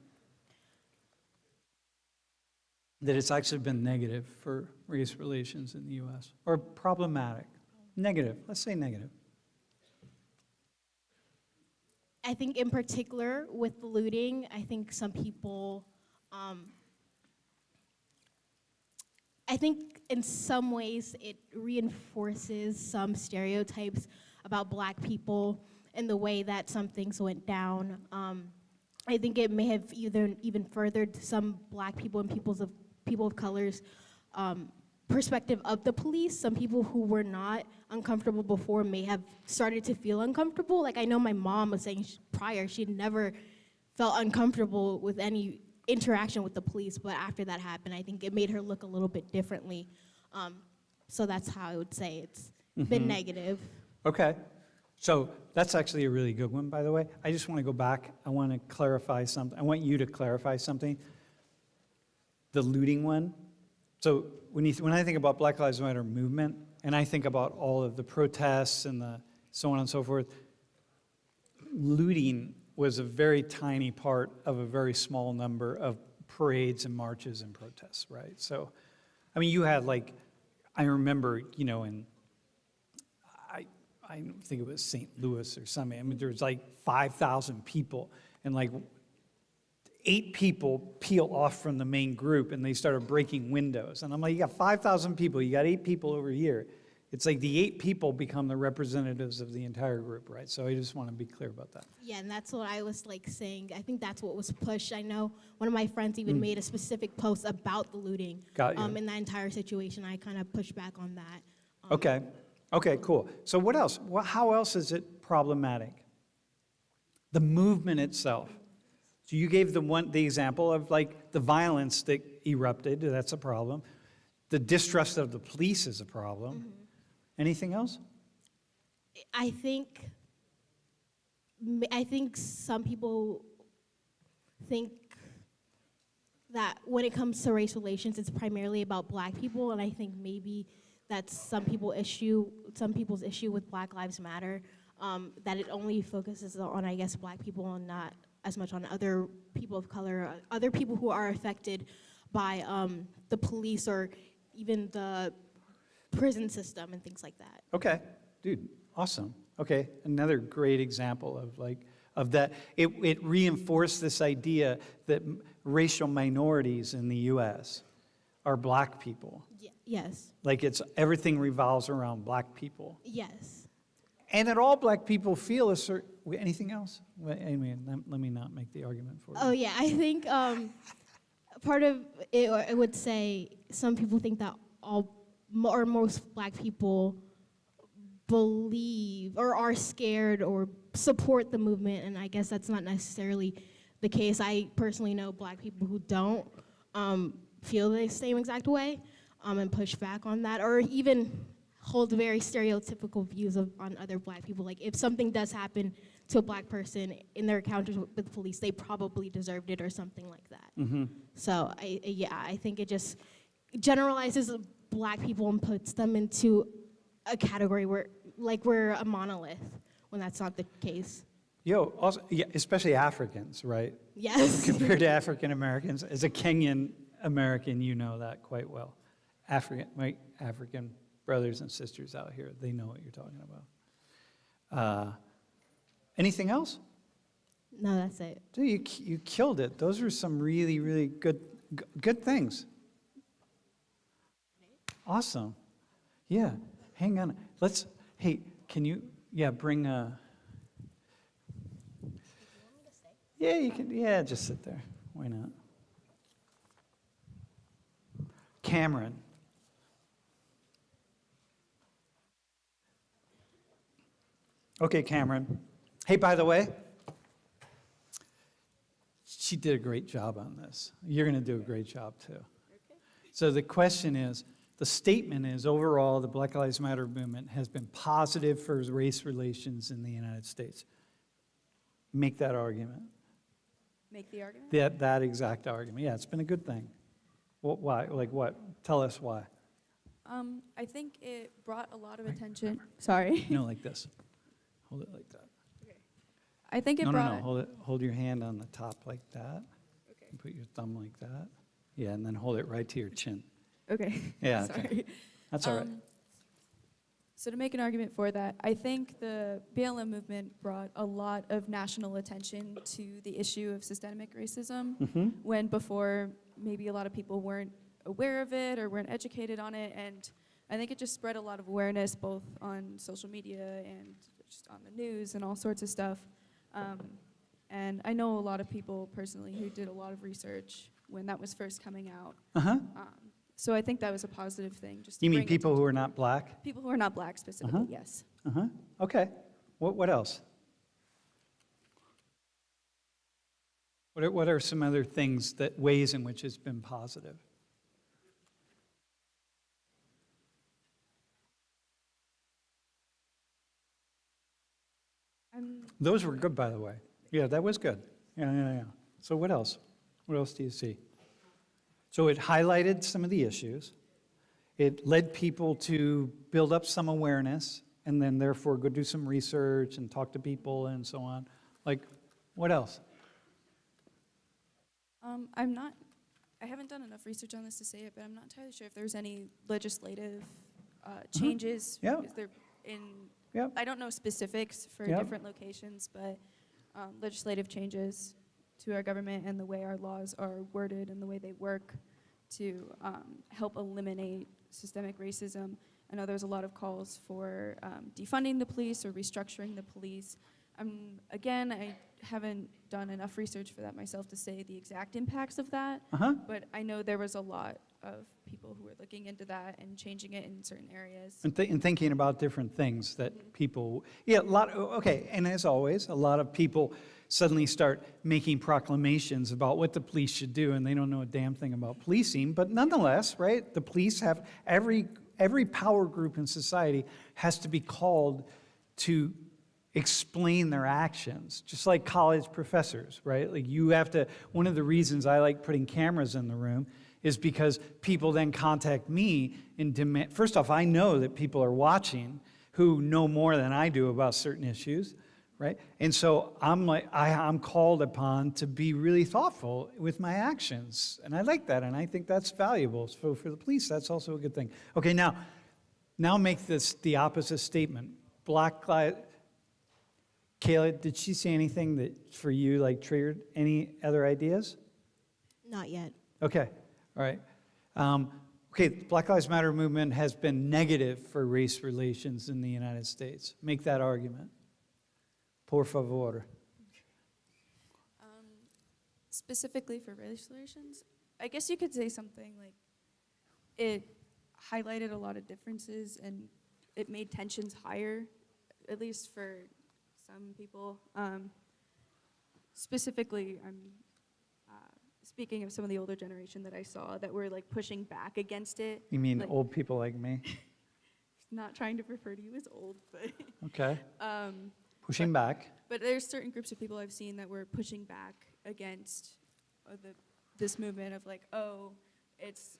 Speaker 1: That it's actually been negative for race relations in the U.S. Or problematic. Negative, let's say negative.
Speaker 6: I think in particular with the looting, I think some people, I think in some ways it reinforces some stereotypes about Black people and the way that some things went down. I think it may have even furthered some Black people and people of color's perspective of the police. Some people who were not uncomfortable before may have started to feel uncomfortable. Like I know my mom was saying prior, she'd never felt uncomfortable with any interaction with the police, but after that happened, I think it made her look a little bit differently. So that's how I would say it's been negative.
Speaker 1: Okay, so that's actually a really good one, by the way. I just want to go back. I want to clarify something. I want you to clarify something. The looting one. So when I think about Black Lives Matter movement, and I think about all of the protests and the so on and so forth, looting was a very tiny part of a very small number of parades and marches and protests, right? So, I mean, you had like, I remember, I think it was St. Louis or something. I mean, there was like 5,000 people, and like 8 people peel off from the main group, and they started breaking windows. And I'm like, you got 5,000 people, you got 8 people over here. It's like the 8 people become the representatives of the entire group, right? So I just want to be clear about that.
Speaker 6: Yeah, and that's what I was like saying. I think that's what was pushed. I know one of my friends even made a specific post about the looting.
Speaker 1: Got you.
Speaker 6: In that entire situation, I kind of pushed back on that.
Speaker 1: Okay. Okay, cool. So what else? How else is it problematic? The movement itself. So you gave the example of like the violence that erupted. That's a problem. The distrust of the police is a problem. Anything else?
Speaker 6: I think some people think that when it comes to race relations, it's primarily about Black people, and I think maybe that's some people's issue with Black Lives Matter, that it only focuses on, I guess, Black people and not as much on other people of color, other people who are affected by the police or even the prison system and things like that.
Speaker 1: Okay, dude, awesome. Okay, another great example of that. It reinforced this idea that racial minorities in the U.S. are Black people.
Speaker 6: Yes.
Speaker 1: Like everything revolves around Black people.
Speaker 6: Yes.
Speaker 1: And that all Black people feel a certain, anything else? Well, I mean, let me not make the argument for you.
Speaker 6: Oh yeah, I think part of it, I would say, some people think that most Black people believe or are scared or support the movement, and I guess that's not necessarily the case. I personally know Black people who don't feel the same exact way and push back on that, or even hold very stereotypical views on other Black people. Like if something does happen to a Black person in their encounters with police, they probably deserved it or something like that. So I think it just generalizes Black people and puts them into a category where we're a monolith when that's not the case.
Speaker 1: Also, yeah, especially Africans, right?
Speaker 6: Yes.
Speaker 1: Compared to African Americans. As a Kenyan American, you know that quite well. My African brothers and sisters out here, they know what you're talking about. Anything else?
Speaker 6: No, that's it.
Speaker 1: Dude, you killed it. Those were some really, really good things. Awesome. Yeah, hang on. Hey, can you, bring yeah, you can, just sit there. Why not? Cameron. Okay, Cameron. Hey, by the way, she did a great job on this. You're going to do a great job, too. Okay. So the question is, the statement is, overall, the Black Lives Matter movement has been positive for race relations in the United States. Make that argument.
Speaker 5: Make the argument?
Speaker 1: That exact argument. Yeah, it's been a good thing. Why? Like what? Tell us why.
Speaker 5: I think it brought a lot of attention. Sorry.
Speaker 1: Like this. Hold it like that.
Speaker 5: I think it brought.
Speaker 1: No. Hold your hand on the top like that. Okay. And put your thumb like that. Yeah, and then hold it right to your chin.
Speaker 5: Okay.
Speaker 1: Yeah.
Speaker 5: Sorry.
Speaker 1: Okay. That's all right.
Speaker 5: So to make an argument for that, I think the BLM movement brought a lot of national attention to the issue of systemic racism, when before maybe a lot of people weren't aware of it or weren't educated on it, and I think it just spread a lot of awareness both on social media and just on the news and all sorts of stuff. And I know a lot of people personally who did a lot of research when that was first coming out. So I think that was a positive thing. Just to
Speaker 1: You mean
Speaker 5: bring
Speaker 1: people
Speaker 5: attention-
Speaker 1: who are not Black?
Speaker 5: People who are not Black specifically, yes.
Speaker 1: Okay. What else? What are some other things, ways in which it's been positive? Those were good, by the way. Yeah, that was good. Yeah. So what else? What else do you see? So it highlighted some of the issues. It led people to build up some awareness and then therefore go do some research and talk to people and so on. Like, what else?
Speaker 5: I haven't done enough research on this to say it, but I'm not entirely sure if there's any legislative changes.
Speaker 1: Yeah.
Speaker 5: Is there in,
Speaker 1: Yep.
Speaker 5: I don't know specifics for
Speaker 1: Yep.
Speaker 5: different locations, but legislative changes to our government and the way our laws are worded and the way they work to help eliminate systemic racism. I know there's a lot of calls for defunding the police or restructuring the police. Again, I haven't done enough research for that myself to say the exact impacts of that, but I know there was a lot of people who were looking into that and changing it in certain areas.
Speaker 1: And thinking about different things that people, okay, and as always, a lot of people suddenly start making proclamations about what the police should do, and they don't know a damn thing about policing, but nonetheless, right, the police have, every power group in society has to be called to explain their actions, just like college professors, right? Like you have to, one of the reasons I like putting cameras in the room is because people then contact me and demand, first off, I know that people are watching who know more than I do about certain issues, right? And so I'm called upon to be really thoughtful with my actions. And I like that, and I think that's valuable. So for the police, that's also a good thing. Okay, now make this the opposite statement. Black lives. Kayla, did she say anything that for you like triggered any other ideas?
Speaker 6: Not yet.
Speaker 1: Okay, all right. Okay, the Black Lives Matter movement has been negative for race relations in the United States. Make that argument. Por favor.
Speaker 5: Specifically for race relations, I guess you could say something like it highlighted a lot of differences and it made tensions higher, at least for some people. Specifically, I'm speaking of some of the older generation that I saw that were like pushing back against it.
Speaker 1: You mean
Speaker 5: like,
Speaker 1: old people like me?
Speaker 5: Not trying to refer to you as old, but
Speaker 1: Okay. Pushing back.
Speaker 5: But there's certain groups of people I've seen that were pushing back against this movement of like, oh,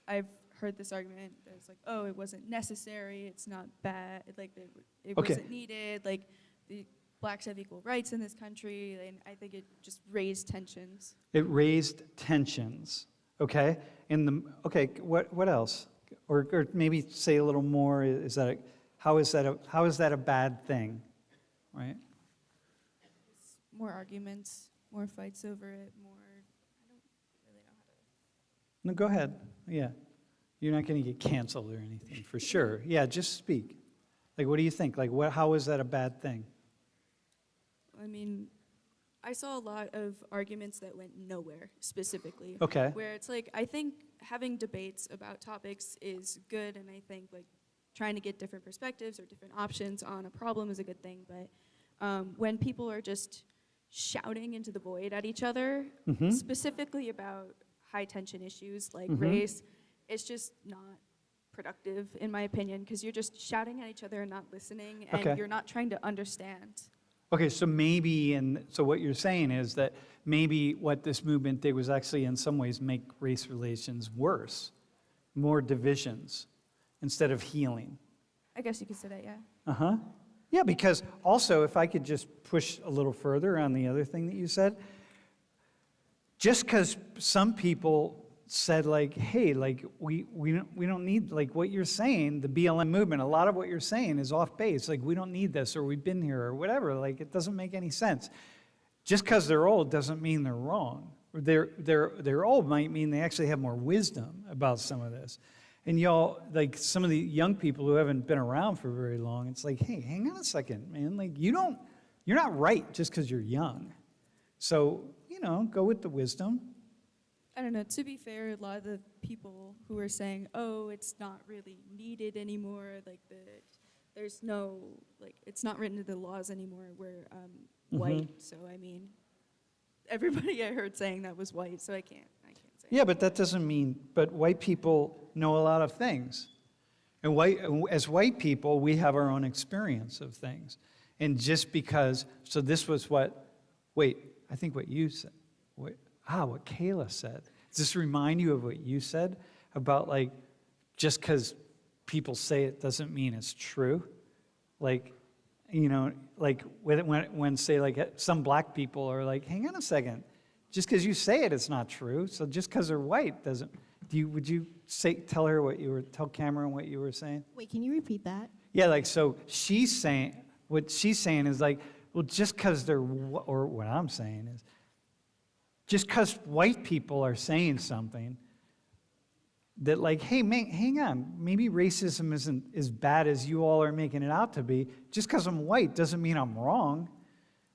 Speaker 5: I've heard this argument that it's like, oh, it wasn't necessary, it's not bad, like it
Speaker 1: Okay.
Speaker 5: wasn't needed, like the blacks have equal rights in this country, and I think it just raised tensions.
Speaker 1: It raised tensions. Okay. What else? Or maybe say a little more. How is that a bad thing? Right?
Speaker 5: More arguments, more fights over it, more, I don't really know how to.
Speaker 1: No, go ahead. Yeah. You're not going to get canceled or anything, for sure. Yeah, just speak. Like, what do you think? Like, how is that a bad thing?
Speaker 5: I mean, I saw a lot of arguments that went nowhere, specifically.
Speaker 1: Okay.
Speaker 5: Where it's like, I think having debates about topics is good, and I think like trying to get different perspectives or different options on a problem is a good thing, but when people are just shouting into the void at each other, specifically about high tension issues like race, it's just not productive in my opinion, because you're just shouting at each other and not listening, and you're not trying to understand.
Speaker 1: Okay, so so what you're saying is that maybe what this movement did was actually in some ways make race relations worse, more divisions, instead of healing.
Speaker 5: I guess you could say that, yeah.
Speaker 1: Yeah, because also, if I could just push a little further on the other thing that you said, just because some people said like, hey, like we don't need, like what you're saying, the BLM movement, a lot of what you're saying is off base, like we don't need this, or we've been here, or whatever, like it doesn't make any sense. Just because they're old doesn't mean they're wrong. Or they're old might mean they actually have more wisdom about some of this. And y'all, like some of the young people who haven't been around for very long, it's like, hey, hang on a second, man. Like you're not right just because you're young. So, go with the wisdom.
Speaker 5: I don't know, to be fair, a lot of the people who are saying, oh, it's not really needed anymore, like there's no, like it's not written into the laws anymore, we're white, so I mean, everybody I heard saying that was white, so I can't say.
Speaker 1: Yeah, but that doesn't mean, but white people know a lot of things. And as white people, we have our own experience of things. And just because, so this was I think what you said, what Kayla said. Does this remind you of what you said about like, just because people say it doesn't mean it's true? Like, like when say like some black people are like, hang on a second, just because you say it, it's not true. So just because they're white doesn't, would you tell Cameron what you were saying?
Speaker 6: Wait, can you repeat that?
Speaker 1: Yeah, like, so what she's saying is like, well, just because or what I'm saying is, just because white people are saying something, that like, hey, hang on, maybe racism isn't as bad as you all are making it out to be. Just because I'm white doesn't mean I'm wrong.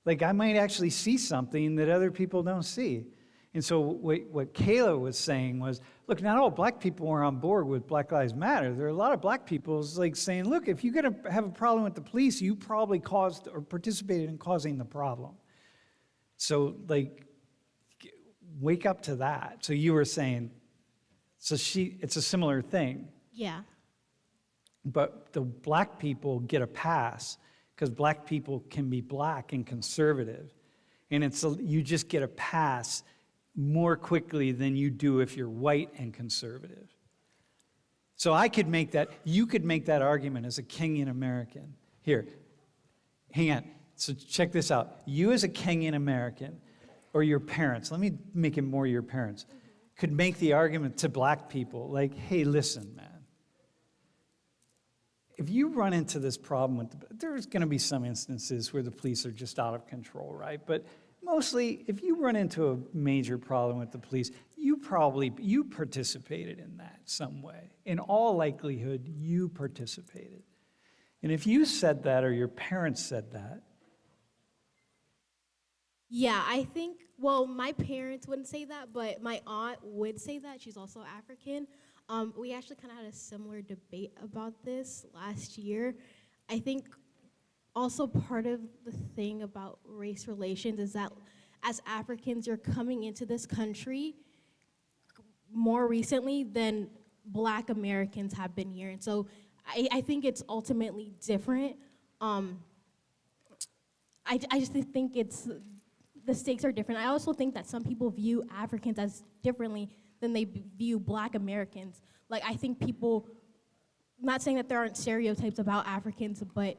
Speaker 1: Like, I might actually see something that other people don't see. And so what Kayla was saying was, look, not all black people are on board with Black Lives Matter. There are a lot of black people like saying, look, if you're going to have a problem with the police, you probably caused or participated in causing the problem. So, like, wake up to that. So you were saying, it's a similar thing.
Speaker 6: Yeah.
Speaker 1: But the black people get a pass because black people can be black and conservative. And you just get a pass more quickly than you do if you're white and conservative. So I could make that, you could make that argument as a Kenyan American. Here, hang on. So check this out. You as a Kenyan American, or your parents, let me make it more your parents, could make the argument to black people like, hey, listen, man. If you run into this problem, there's going to be some instances where the police are just out of control, right? But mostly, if you run into a major problem with the police, you participated in that some way. In all likelihood, you participated. And if you said that or your parents said that,
Speaker 6: Yeah, I think, well, my parents wouldn't say that, but my aunt would say that. She's also African. We actually kind of had a similar debate about this last year. I think also part of the thing about race relations is that as Africans, you're coming into this country more recently than Black Americans have been here. And so I think it's ultimately different. I just think the stakes are different. I also think that some people view Africans as differently than they view Black Americans. Like, I think people, not saying that there aren't stereotypes about Africans, but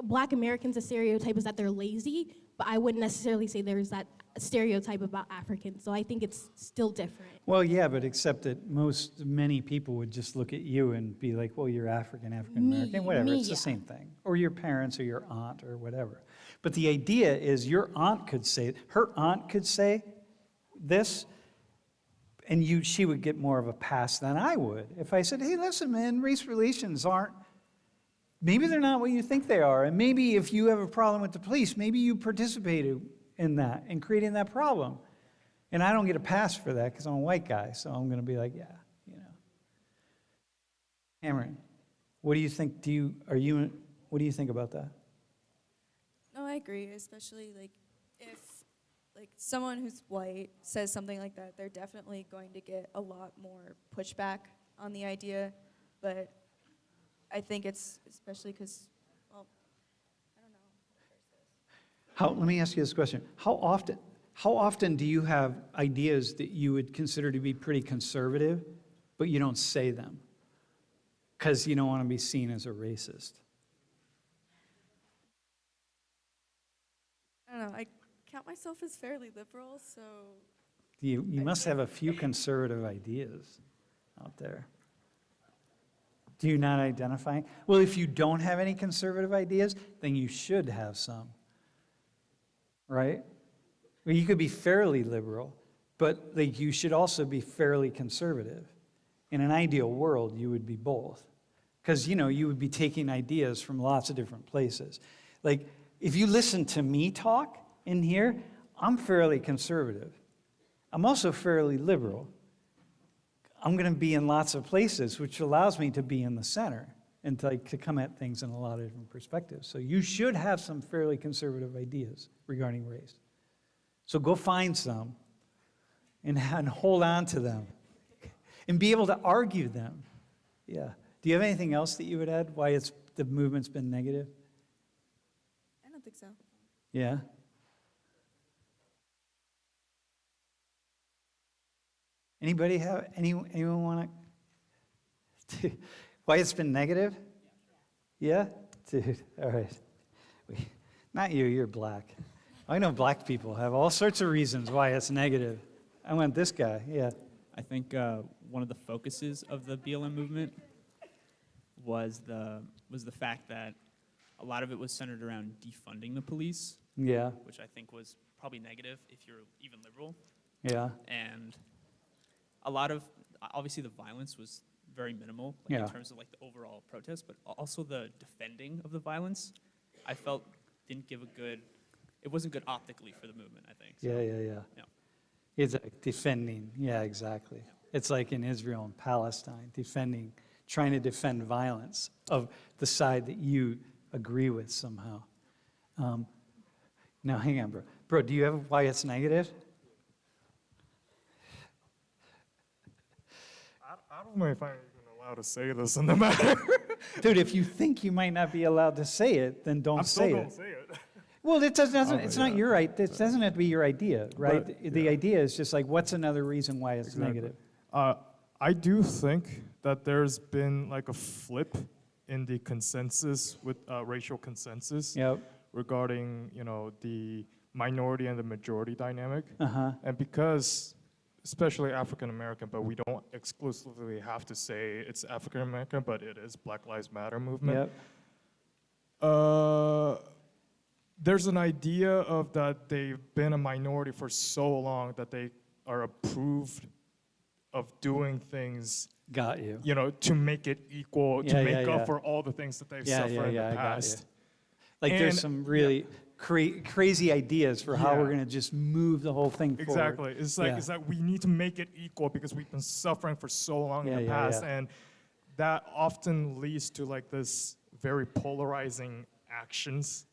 Speaker 6: Black Americans, the stereotype is that they're lazy, but I wouldn't necessarily say there's that stereotype about Africans. So I think it's still different.
Speaker 1: well, yeah, but except that many people would just look at you and be like, well, you're African American, whatever, it's the same thing. Or your parents or your aunt or whatever. But the idea is her aunt could say this, and she would get more of a pass than I would. If I said, hey, listen, man, race relations maybe they're not what you think they are. And maybe if you have a problem with the police, maybe you participated in that, in creating that problem. And I don't get a pass for that because I'm a white guy, so I'm going to be like, yeah, you know. Cameron, what do you think? What do you think about that?
Speaker 5: No, I agree, especially like if like someone who's white says something like that, they're definitely going to get a lot more pushback on the idea. But I think it's especially because, well, I don't know.
Speaker 1: Let me ask you this question. How often do you have ideas that you would consider to be pretty conservative, but you don't say them because you don't want to be seen as a racist?
Speaker 5: I don't know. I count myself as fairly liberal, so.
Speaker 1: You must have a few conservative ideas out there. Do you not identify? Well, if you don't have any conservative ideas, then you should have some, right? Well, you could be fairly liberal, but like you should also be fairly conservative. In an ideal world, you would be both, because you would be taking ideas from lots of different places. Like if you listen to me talk in here, I'm fairly conservative. I'm also fairly liberal. I'm going to be in lots of places, which allows me to be in the center and to come at things in a lot of different perspectives. So you should have some fairly conservative ideas regarding race. So go find some and hold on to them and be able to argue them. Yeah. Do you have anything else that you would add why the movement's been negative?
Speaker 5: I don't think so.
Speaker 1: Yeah. Anybody have anyone want to? Why it's been negative? Yeah, dude. All right. Not you. You're black. I know black people have all sorts of reasons why it's negative. I want this guy. Yeah.
Speaker 7: I think one of the focuses of the BLM movement was the fact that a lot of it was centered around defunding the police.
Speaker 1: Yeah.
Speaker 7: Which I think was probably negative if you're even liberal.
Speaker 1: Yeah.
Speaker 7: And a lot of obviously the violence was very minimal
Speaker 1: Yeah.
Speaker 7: in terms of like the overall protest, but also the defending of the violence, I felt didn't give a good, it wasn't good optically for the movement, I think. So,
Speaker 1: Yeah.
Speaker 7: yeah.
Speaker 1: It's like defending, yeah, exactly. It's like in Israel and Palestine, trying to defend violence of the side that you agree with somehow. Now, hang on, bro. Bro, do you have why it's negative?
Speaker 8: I don't know if I'm even allowed to say this in the matter.
Speaker 1: Dude, if you think you might not be allowed to say it, then don't
Speaker 8: I'm still
Speaker 1: say
Speaker 8: gonna
Speaker 1: it.
Speaker 8: say it.
Speaker 1: Well, it doesn't. It's not
Speaker 8: yeah.
Speaker 1: your right. It doesn't have to be your idea, right?
Speaker 8: But,
Speaker 1: The
Speaker 8: yeah.
Speaker 1: idea is just like, what's another reason why it's
Speaker 8: Exactly.
Speaker 1: negative?
Speaker 8: I do think that there's been like a flip in the consensus with racial consensus
Speaker 1: Yep.
Speaker 8: regarding the minority and the majority dynamic,
Speaker 1: Uh-huh.
Speaker 8: and because especially African American, but we don't exclusively have to say it's African American, but it is Black Lives Matter movement.
Speaker 1: Yep.
Speaker 8: There's an idea of that they've been a minority for so long that they are approved of doing things,
Speaker 1: Got you.
Speaker 8: to make it equal,
Speaker 1: Yeah,
Speaker 8: to make
Speaker 1: yeah.
Speaker 8: up for all the things that they've
Speaker 1: Yeah,
Speaker 8: suffered
Speaker 1: yeah,
Speaker 8: in
Speaker 1: yeah, I
Speaker 8: the
Speaker 1: got you.
Speaker 8: past.
Speaker 1: Like there's
Speaker 8: And-
Speaker 1: some really crazy ideas for how we're
Speaker 8: Yeah.
Speaker 1: going to just move the whole thing forward.
Speaker 8: Exactly. It's like
Speaker 1: Yeah.
Speaker 8: it's like we need to make it equal because we've been suffering for so long in the
Speaker 1: Yeah,
Speaker 8: past,
Speaker 1: yeah.
Speaker 8: and that often leads to like this very polarizing actions.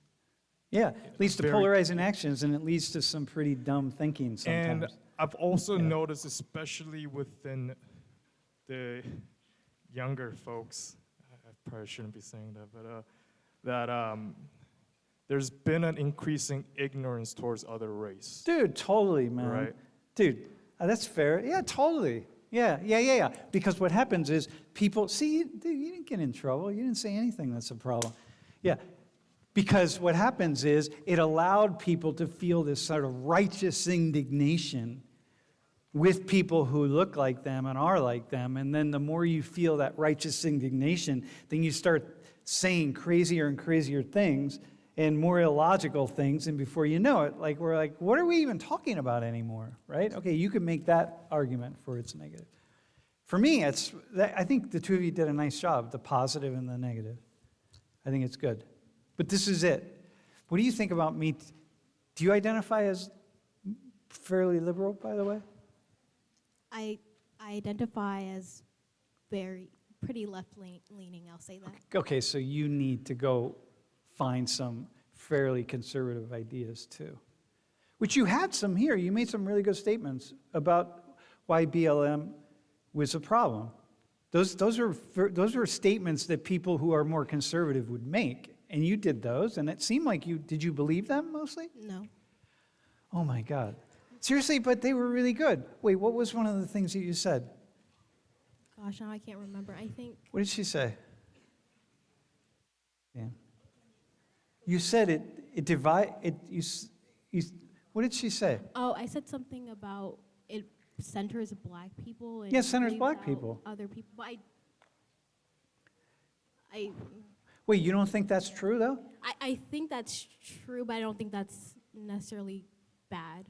Speaker 1: Yeah, it leads to
Speaker 8: Very-
Speaker 1: polarizing actions, and it leads to some pretty dumb thinking
Speaker 8: And
Speaker 1: sometimes.
Speaker 8: I've also
Speaker 1: Yeah.
Speaker 8: noticed, especially within the younger folks, I probably shouldn't be saying that, but there's been an increasing ignorance towards other race.
Speaker 1: Dude, totally, man.
Speaker 8: Right.
Speaker 1: Dude, that's fair. Yeah, totally. Yeah. Because what happens is people, see, dude, you didn't get in trouble. You didn't say anything that's a problem. Yeah. Because what happens is it allowed people to feel this sort of righteous indignation with people who look like them and are like them. And then the more you feel that righteous indignation, then you start saying crazier and crazier things and more illogical things. And before you know it, like we're like, what are we even talking about anymore, right? Okay, you can make that argument for it's negative. For me, I think the two of you did a nice job, the positive and the negative. I think it's good. But this is it. What do you think about me? Do you identify as fairly liberal, by the way?
Speaker 6: I identify as pretty left-leaning, I'll say that.
Speaker 1: Okay, so you need to go find some fairly conservative ideas too, which you had some here. You made some really good statements about why BLM was a problem. Those are statements that people who are more conservative would make, and you did those, and it seemed like did you believe them mostly?
Speaker 6: No.
Speaker 1: Oh my God. Seriously, but they were really good. Wait, what was one of the things that you said?
Speaker 6: Gosh, now I can't remember. I think
Speaker 1: What did she say? Yeah. You said what did she say?
Speaker 6: I said something about it centers Black people. And
Speaker 1: Yeah, centers
Speaker 6: leaves
Speaker 1: Black
Speaker 6: out
Speaker 1: people.
Speaker 6: Other people, but I
Speaker 1: Wait, you don't think that's true though?
Speaker 6: I think that's true, but I don't think that's necessarily bad.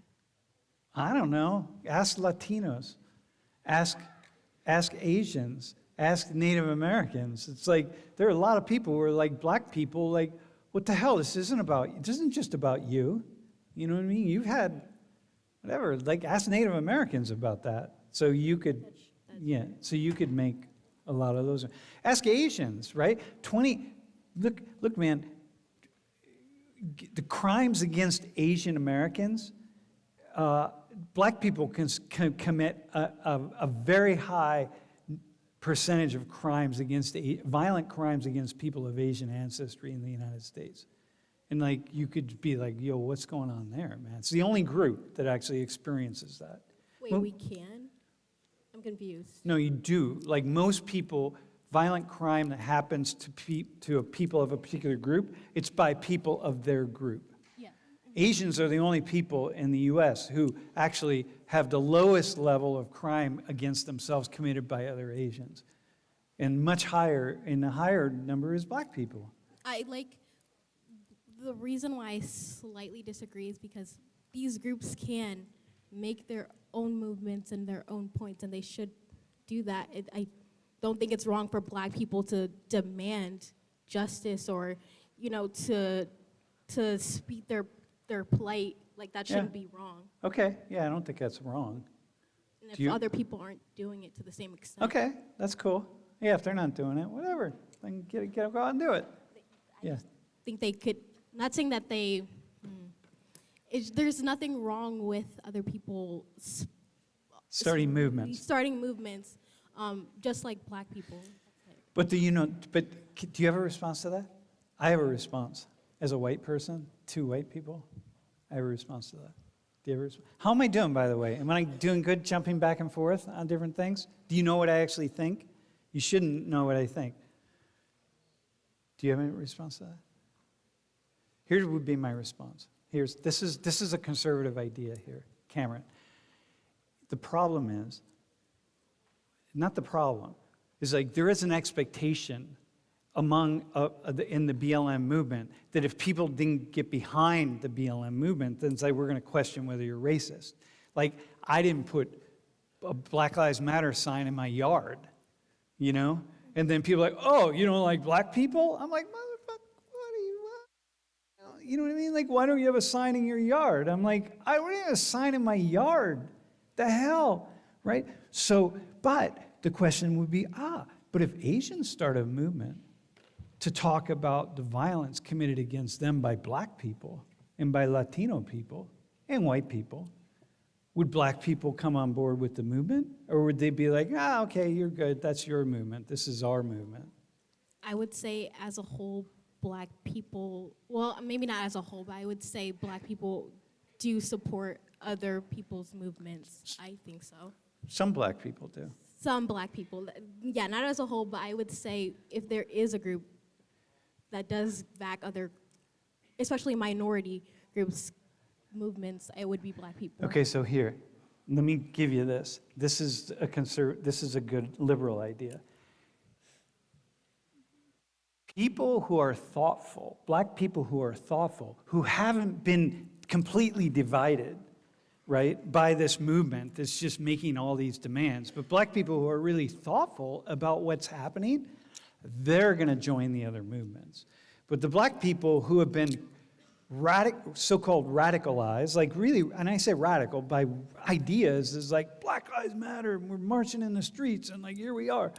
Speaker 1: I don't know. Ask Latinos. Ask Asians. Ask Native Americans. It's like there are a lot of people who are like Black people, like, what the hell? It isn't just about you. You know what I mean? You've had whatever, like ask Native Americans about that. So you could so you could make a lot of those. Ask Asians, right? Look, man, the crimes against Asian Americans, Black people can commit a very high percentage of crimes violent crimes against people of Asian ancestry in the United States. And like, you could be like, yo, what's going on there, man? It's the only group that actually experiences that.
Speaker 6: Wait,
Speaker 1: Well-
Speaker 6: we can? I'm confused.
Speaker 1: No, you do. Like most people, violent crime that happens to a people of a particular group, it's by people of their group.
Speaker 6: Yeah.
Speaker 1: Asians are the only people in the U.S. who actually have the lowest level of crime against themselves committed by other Asians. And much higher, and the higher number is Black people.
Speaker 6: The reason why I slightly disagree is because these groups can make their own movements and their own points, and they should do that. I don't think it's wrong for Black people to demand justice or, to speak their plight. Like, that shouldn't be wrong.
Speaker 1: Okay, yeah, I don't think that's wrong.
Speaker 6: And if
Speaker 1: Do you-
Speaker 6: other people aren't doing it to the same extent.
Speaker 1: Okay, that's cool. Yeah, if they're not doing it, whatever. Then go out and do it. Yeah.
Speaker 6: I think they could, not saying that there's nothing wrong with other people
Speaker 1: Starting movements.
Speaker 6: starting movements, just like Black people.
Speaker 1: But do you have a response to that? I have a response. As a white person, 2 white people, I have a response to that. Do you have a response? How am I doing, by the way? Am I doing good jumping back and forth on different things? Do you know what I actually think? You shouldn't know what I think. Do you have any response to that? Here would be my response. This is a conservative idea here, Cameron. The problem is, not the problem, is like there is an expectation among in the BLM movement that if people didn't get behind the BLM movement, then it's like we're going to question whether you're racist. Like I didn't put a Black Lives Matter sign in my yard, and then people are like, oh, you don't like black people? I'm like, motherfucker, what? You know what I mean? Like, why don't you have a sign in your yard? I'm like, I don't have a sign in my yard. The hell, right? So, but the question would be, but if Asians start a movement to talk about the violence committed against them by black people and by Latino people and white people, would black people come on board with the movement? Or would they be like, okay, you're good, that's your movement, this is our movement?
Speaker 6: I would say as a whole, Black people, well, maybe not as a whole, but I would say Black people do support other people's movements. I think so.
Speaker 1: Some black people do.
Speaker 6: Some Black people, yeah, not as a whole, but I would say if there is a group that does back other, especially minority groups, movements, it would be Black people.
Speaker 1: Okay, so here, let me give you this. This is a good liberal idea. People who are thoughtful, black people who are thoughtful, who haven't been completely divided, right, by this movement that's just making all these demands, but black people who are really thoughtful about what's happening, they're going to join the other movements. But the black people who have been so-called radicalized, like really, and I say radical by ideas, is like Black Lives Matter, and we're marching in the streets, and like here we are.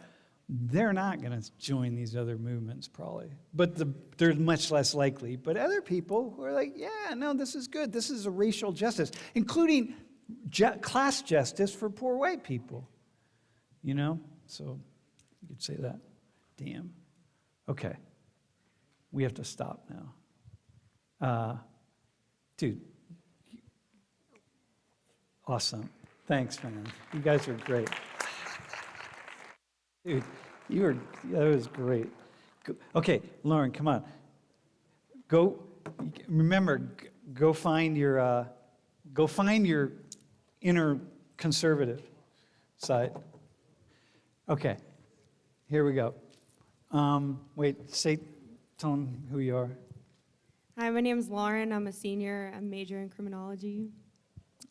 Speaker 1: They're not going to join these other movements probably, but they're much less likely. But other people who are like, yeah, no, this is good. This is a racial justice, including class justice for poor white people. So you could say that. Damn. Okay. We have to stop now. Dude, awesome. Thanks, man. You guys are great. Dude, that was great. Okay, Lauren, come on. Go find your inner conservative side. Okay, here we go. Tell them who you are.
Speaker 9: Hi, my name is Lauren. I'm a senior. I'm majoring in criminology.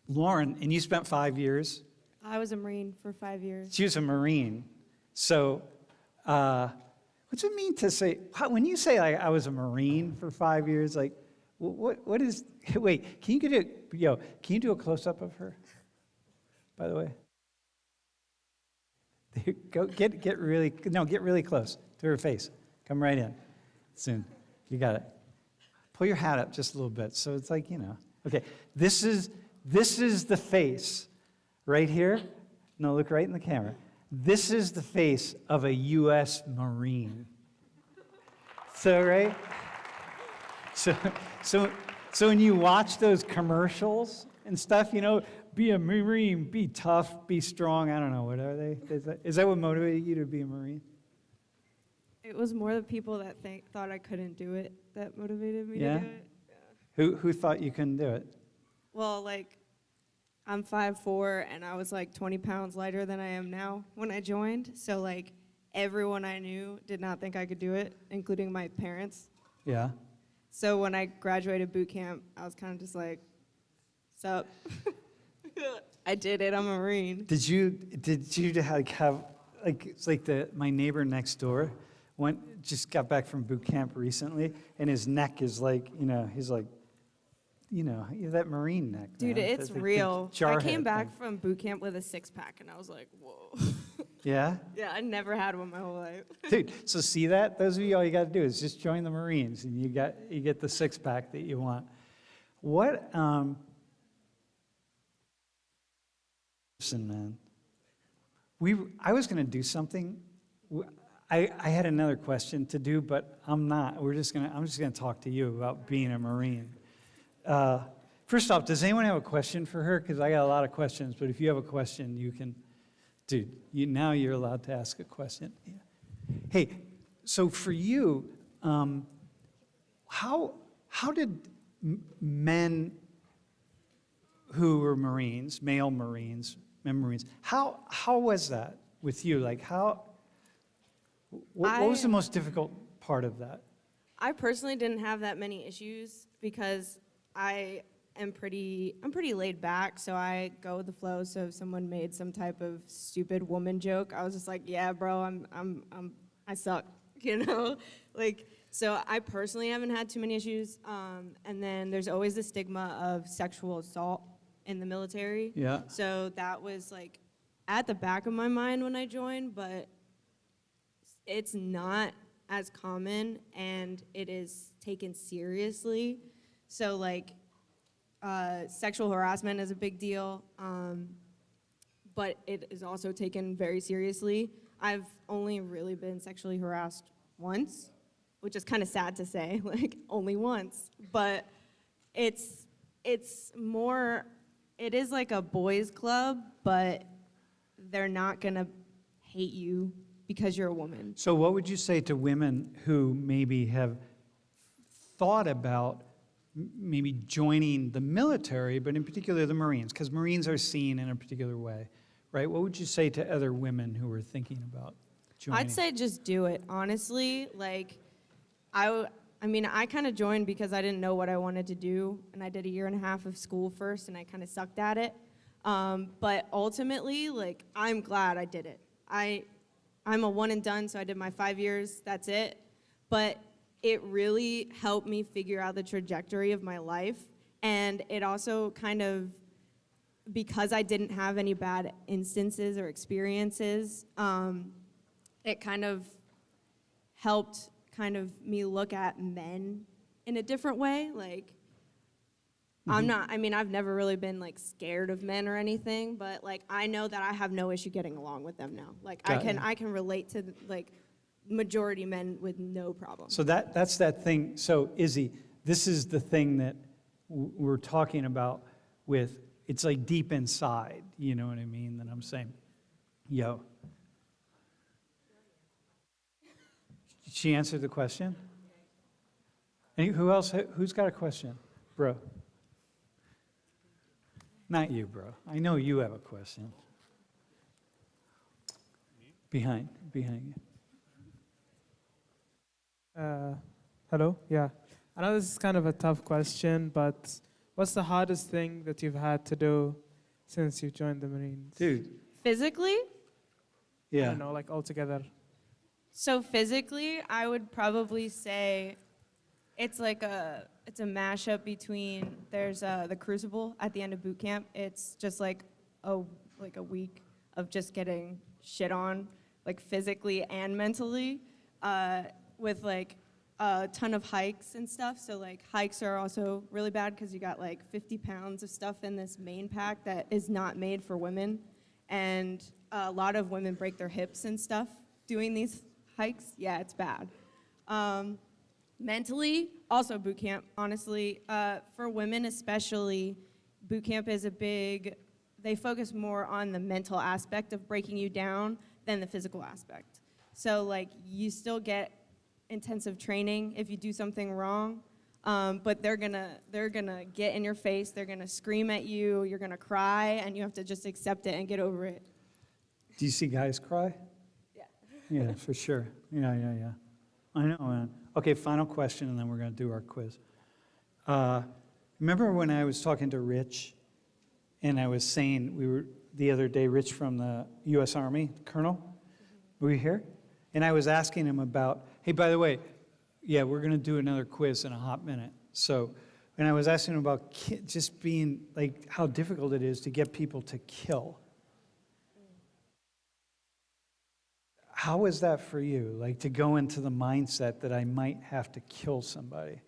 Speaker 1: Lauren, and you spent 5 years?
Speaker 9: I was a Marine for 5 years.
Speaker 1: She was a Marine. So, what's it mean to say, when you say I was a Marine for 5 years, like, what is, wait, can you do a close-up of her, by the way? Get really close to her face. Come right in, soon. You got it. Pull your hat up just a little bit, so it's like, Okay, this is the face, right here. No, look right in the camera. This is the face of a U.S. Marine. So, right? So when you watch those commercials and stuff, be a Marine, be tough, be strong. I don't know, what are they? Is that what motivated you to be a Marine?
Speaker 9: It was more the people that thought I couldn't do it that motivated me to do it.
Speaker 1: Yeah. Who thought you couldn't do it?
Speaker 9: Well, I'm 5'4", and I was 20 pounds lighter than I am now when I joined. So everyone I knew did not think I could do it, including my parents.
Speaker 1: Yeah.
Speaker 9: So when I graduated boot camp, I was kind of just like, sup? I did it. I'm a Marine.
Speaker 1: Did you have like it's like my neighbor next door just got back from boot camp recently, and his neck is like, he's like, that Marine neck.
Speaker 9: Dude,
Speaker 1: man.
Speaker 9: it's
Speaker 1: The
Speaker 9: real. I
Speaker 1: jarhead
Speaker 9: came back
Speaker 1: thing.
Speaker 9: from boot camp with a six-pack, and I was like, whoa.
Speaker 1: Yeah,
Speaker 9: Yeah, I never had one my whole life.
Speaker 1: dude. So see that? Those of you, all you got to do is just join the Marines, and you get the six-pack that you want. What? Listen, man. I was going to do something. I had another question to do, but I'm not. I'm just gonna talk to you about being a Marine. First off, does anyone have a question for her? Because I got a lot of questions, but if you have a question, you can, dude. Now you're allowed to ask a question. Yeah. Hey, so for you, how did men who were Marines, male Marines, men Marines, how was that with you? Like what was the most difficult part of that?
Speaker 9: I personally didn't have that many issues because I'm pretty laid back, so I go with the flow. So if someone made some type of stupid woman joke, I was just like, yeah, bro, I suck, like. So I personally haven't had too many issues. And then there's always the stigma of sexual assault in the military.
Speaker 1: Yeah.
Speaker 9: So that was like at the back of my mind when I joined, but it's not as common and it is taken seriously. So like sexual harassment is a big deal, but it is also taken very seriously. I've only really been sexually harassed once, which is kind of sad to say, like only once, but it is like a boys club, but they're not gonna hate you because you're a woman.
Speaker 1: So what would you say to women who maybe have thought about maybe joining the military, but in particular the Marines, because Marines are seen in a particular way, right? What would you say to other women who are thinking about joining?
Speaker 9: I'd say just do it, honestly. Like, I kind of joined because I didn't know what I wanted to do, and I did 1.5 years of school first, and I kind of sucked at it. But ultimately, like, I'm glad I did it. I'm a one and done, so I did my 5 years, that's it. But it really helped me figure out the trajectory of my life. And it also kind of, because I didn't have any bad instances or experiences, it kind of helped me look at men in a different way. Like, I've never really been like scared of men or anything, but like I know that I have no issue getting along with them now. Like I can relate to like majority men with no problem.
Speaker 1: So that's that thing. So Izzy, this is the thing that we're talking about with, it's like deep inside, you know what I mean, that I'm saying. Yo. Did she answer the question? Who else, who's got a question? Bro. Not you, bro. I know you have a question. Behind you.
Speaker 10: Hello? Yeah. I know this is kind of a tough question, but what's the hardest thing that you've had to do since you joined the Marines?
Speaker 1: Dude.
Speaker 9: Physically?
Speaker 10: I
Speaker 1: Yeah.
Speaker 10: don't know, like altogether.
Speaker 9: So physically, I would probably say it's a mashup between, there's the Crucible at the end of boot camp. It's just like a week of just getting shit on, like physically and mentally, with like a ton of hikes and stuff. So like hikes are also really bad because you got like 50 pounds of stuff in this main pack that is not made for women. And a lot of women break their hips and stuff doing these hikes. Yeah, it's bad. Mentally, also boot camp, honestly. For women especially, boot camp is they focus more on the mental aspect of breaking you down than the physical aspect. So like you still get intensive training if you do something wrong, but they're gonna get in your face, they're gonna scream at you, you're gonna cry, and you have to just accept it and get over it.
Speaker 1: Do you see guys cry?
Speaker 9: Yeah.
Speaker 1: Yeah, for sure. Yeah. I know, man. Okay, final question, and then we're going to do our quiz. Remember when I was talking to Rich, and I was saying, the other day, Rich from the U.S. Army, Colonel, were you here? And I was asking him about, hey, by the way, yeah, we're going to do another quiz in a hot minute. So, and I was asking him about just being, like, how difficult it is to get people to kill. How is that for you, like, to go into the mindset that I might have to kill somebody?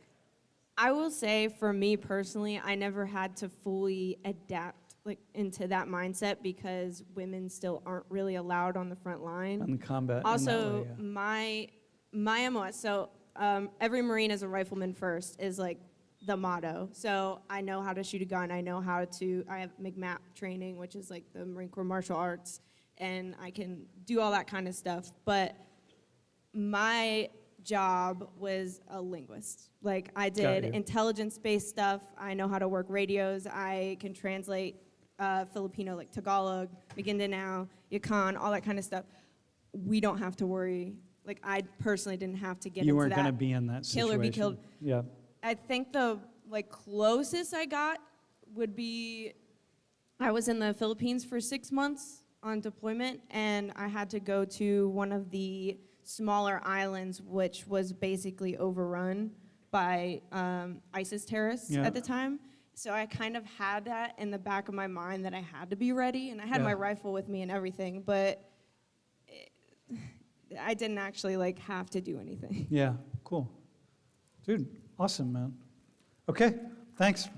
Speaker 9: I will say, for me personally, I never had to fully adapt like into that mindset because women still aren't really allowed on the front line.
Speaker 1: On the combat.
Speaker 9: Also,
Speaker 1: in that way,
Speaker 9: my MOS, so every Marine is a rifleman first, is like the motto. So I know how to shoot a gun. I have MCMAP training, which is like the Marine Corps martial arts, and I can do all that kind of stuff. But my job was a linguist. Like, I did intelligence-based stuff. I know how to work radios. I can translate Filipino, like Tagalog, Maguindanao, Yukon, all that kind of stuff. We don't have to worry. Like, I personally didn't have to get
Speaker 1: You
Speaker 9: into
Speaker 1: weren't
Speaker 9: that.
Speaker 1: going to be in that situation.
Speaker 9: Kill or be killed.
Speaker 1: Yeah.
Speaker 9: I think the closest I got would be, I was in the Philippines for 6 months on deployment, and I had to go to one of the smaller islands, which was basically overrun by ISIS terrorists at the time. So I kind of had that in the back of my mind that I had to be ready, and I had my rifle with me and everything, but I didn't actually have to do anything.
Speaker 1: Yeah, cool. Dude, awesome, man. Okay, thanks.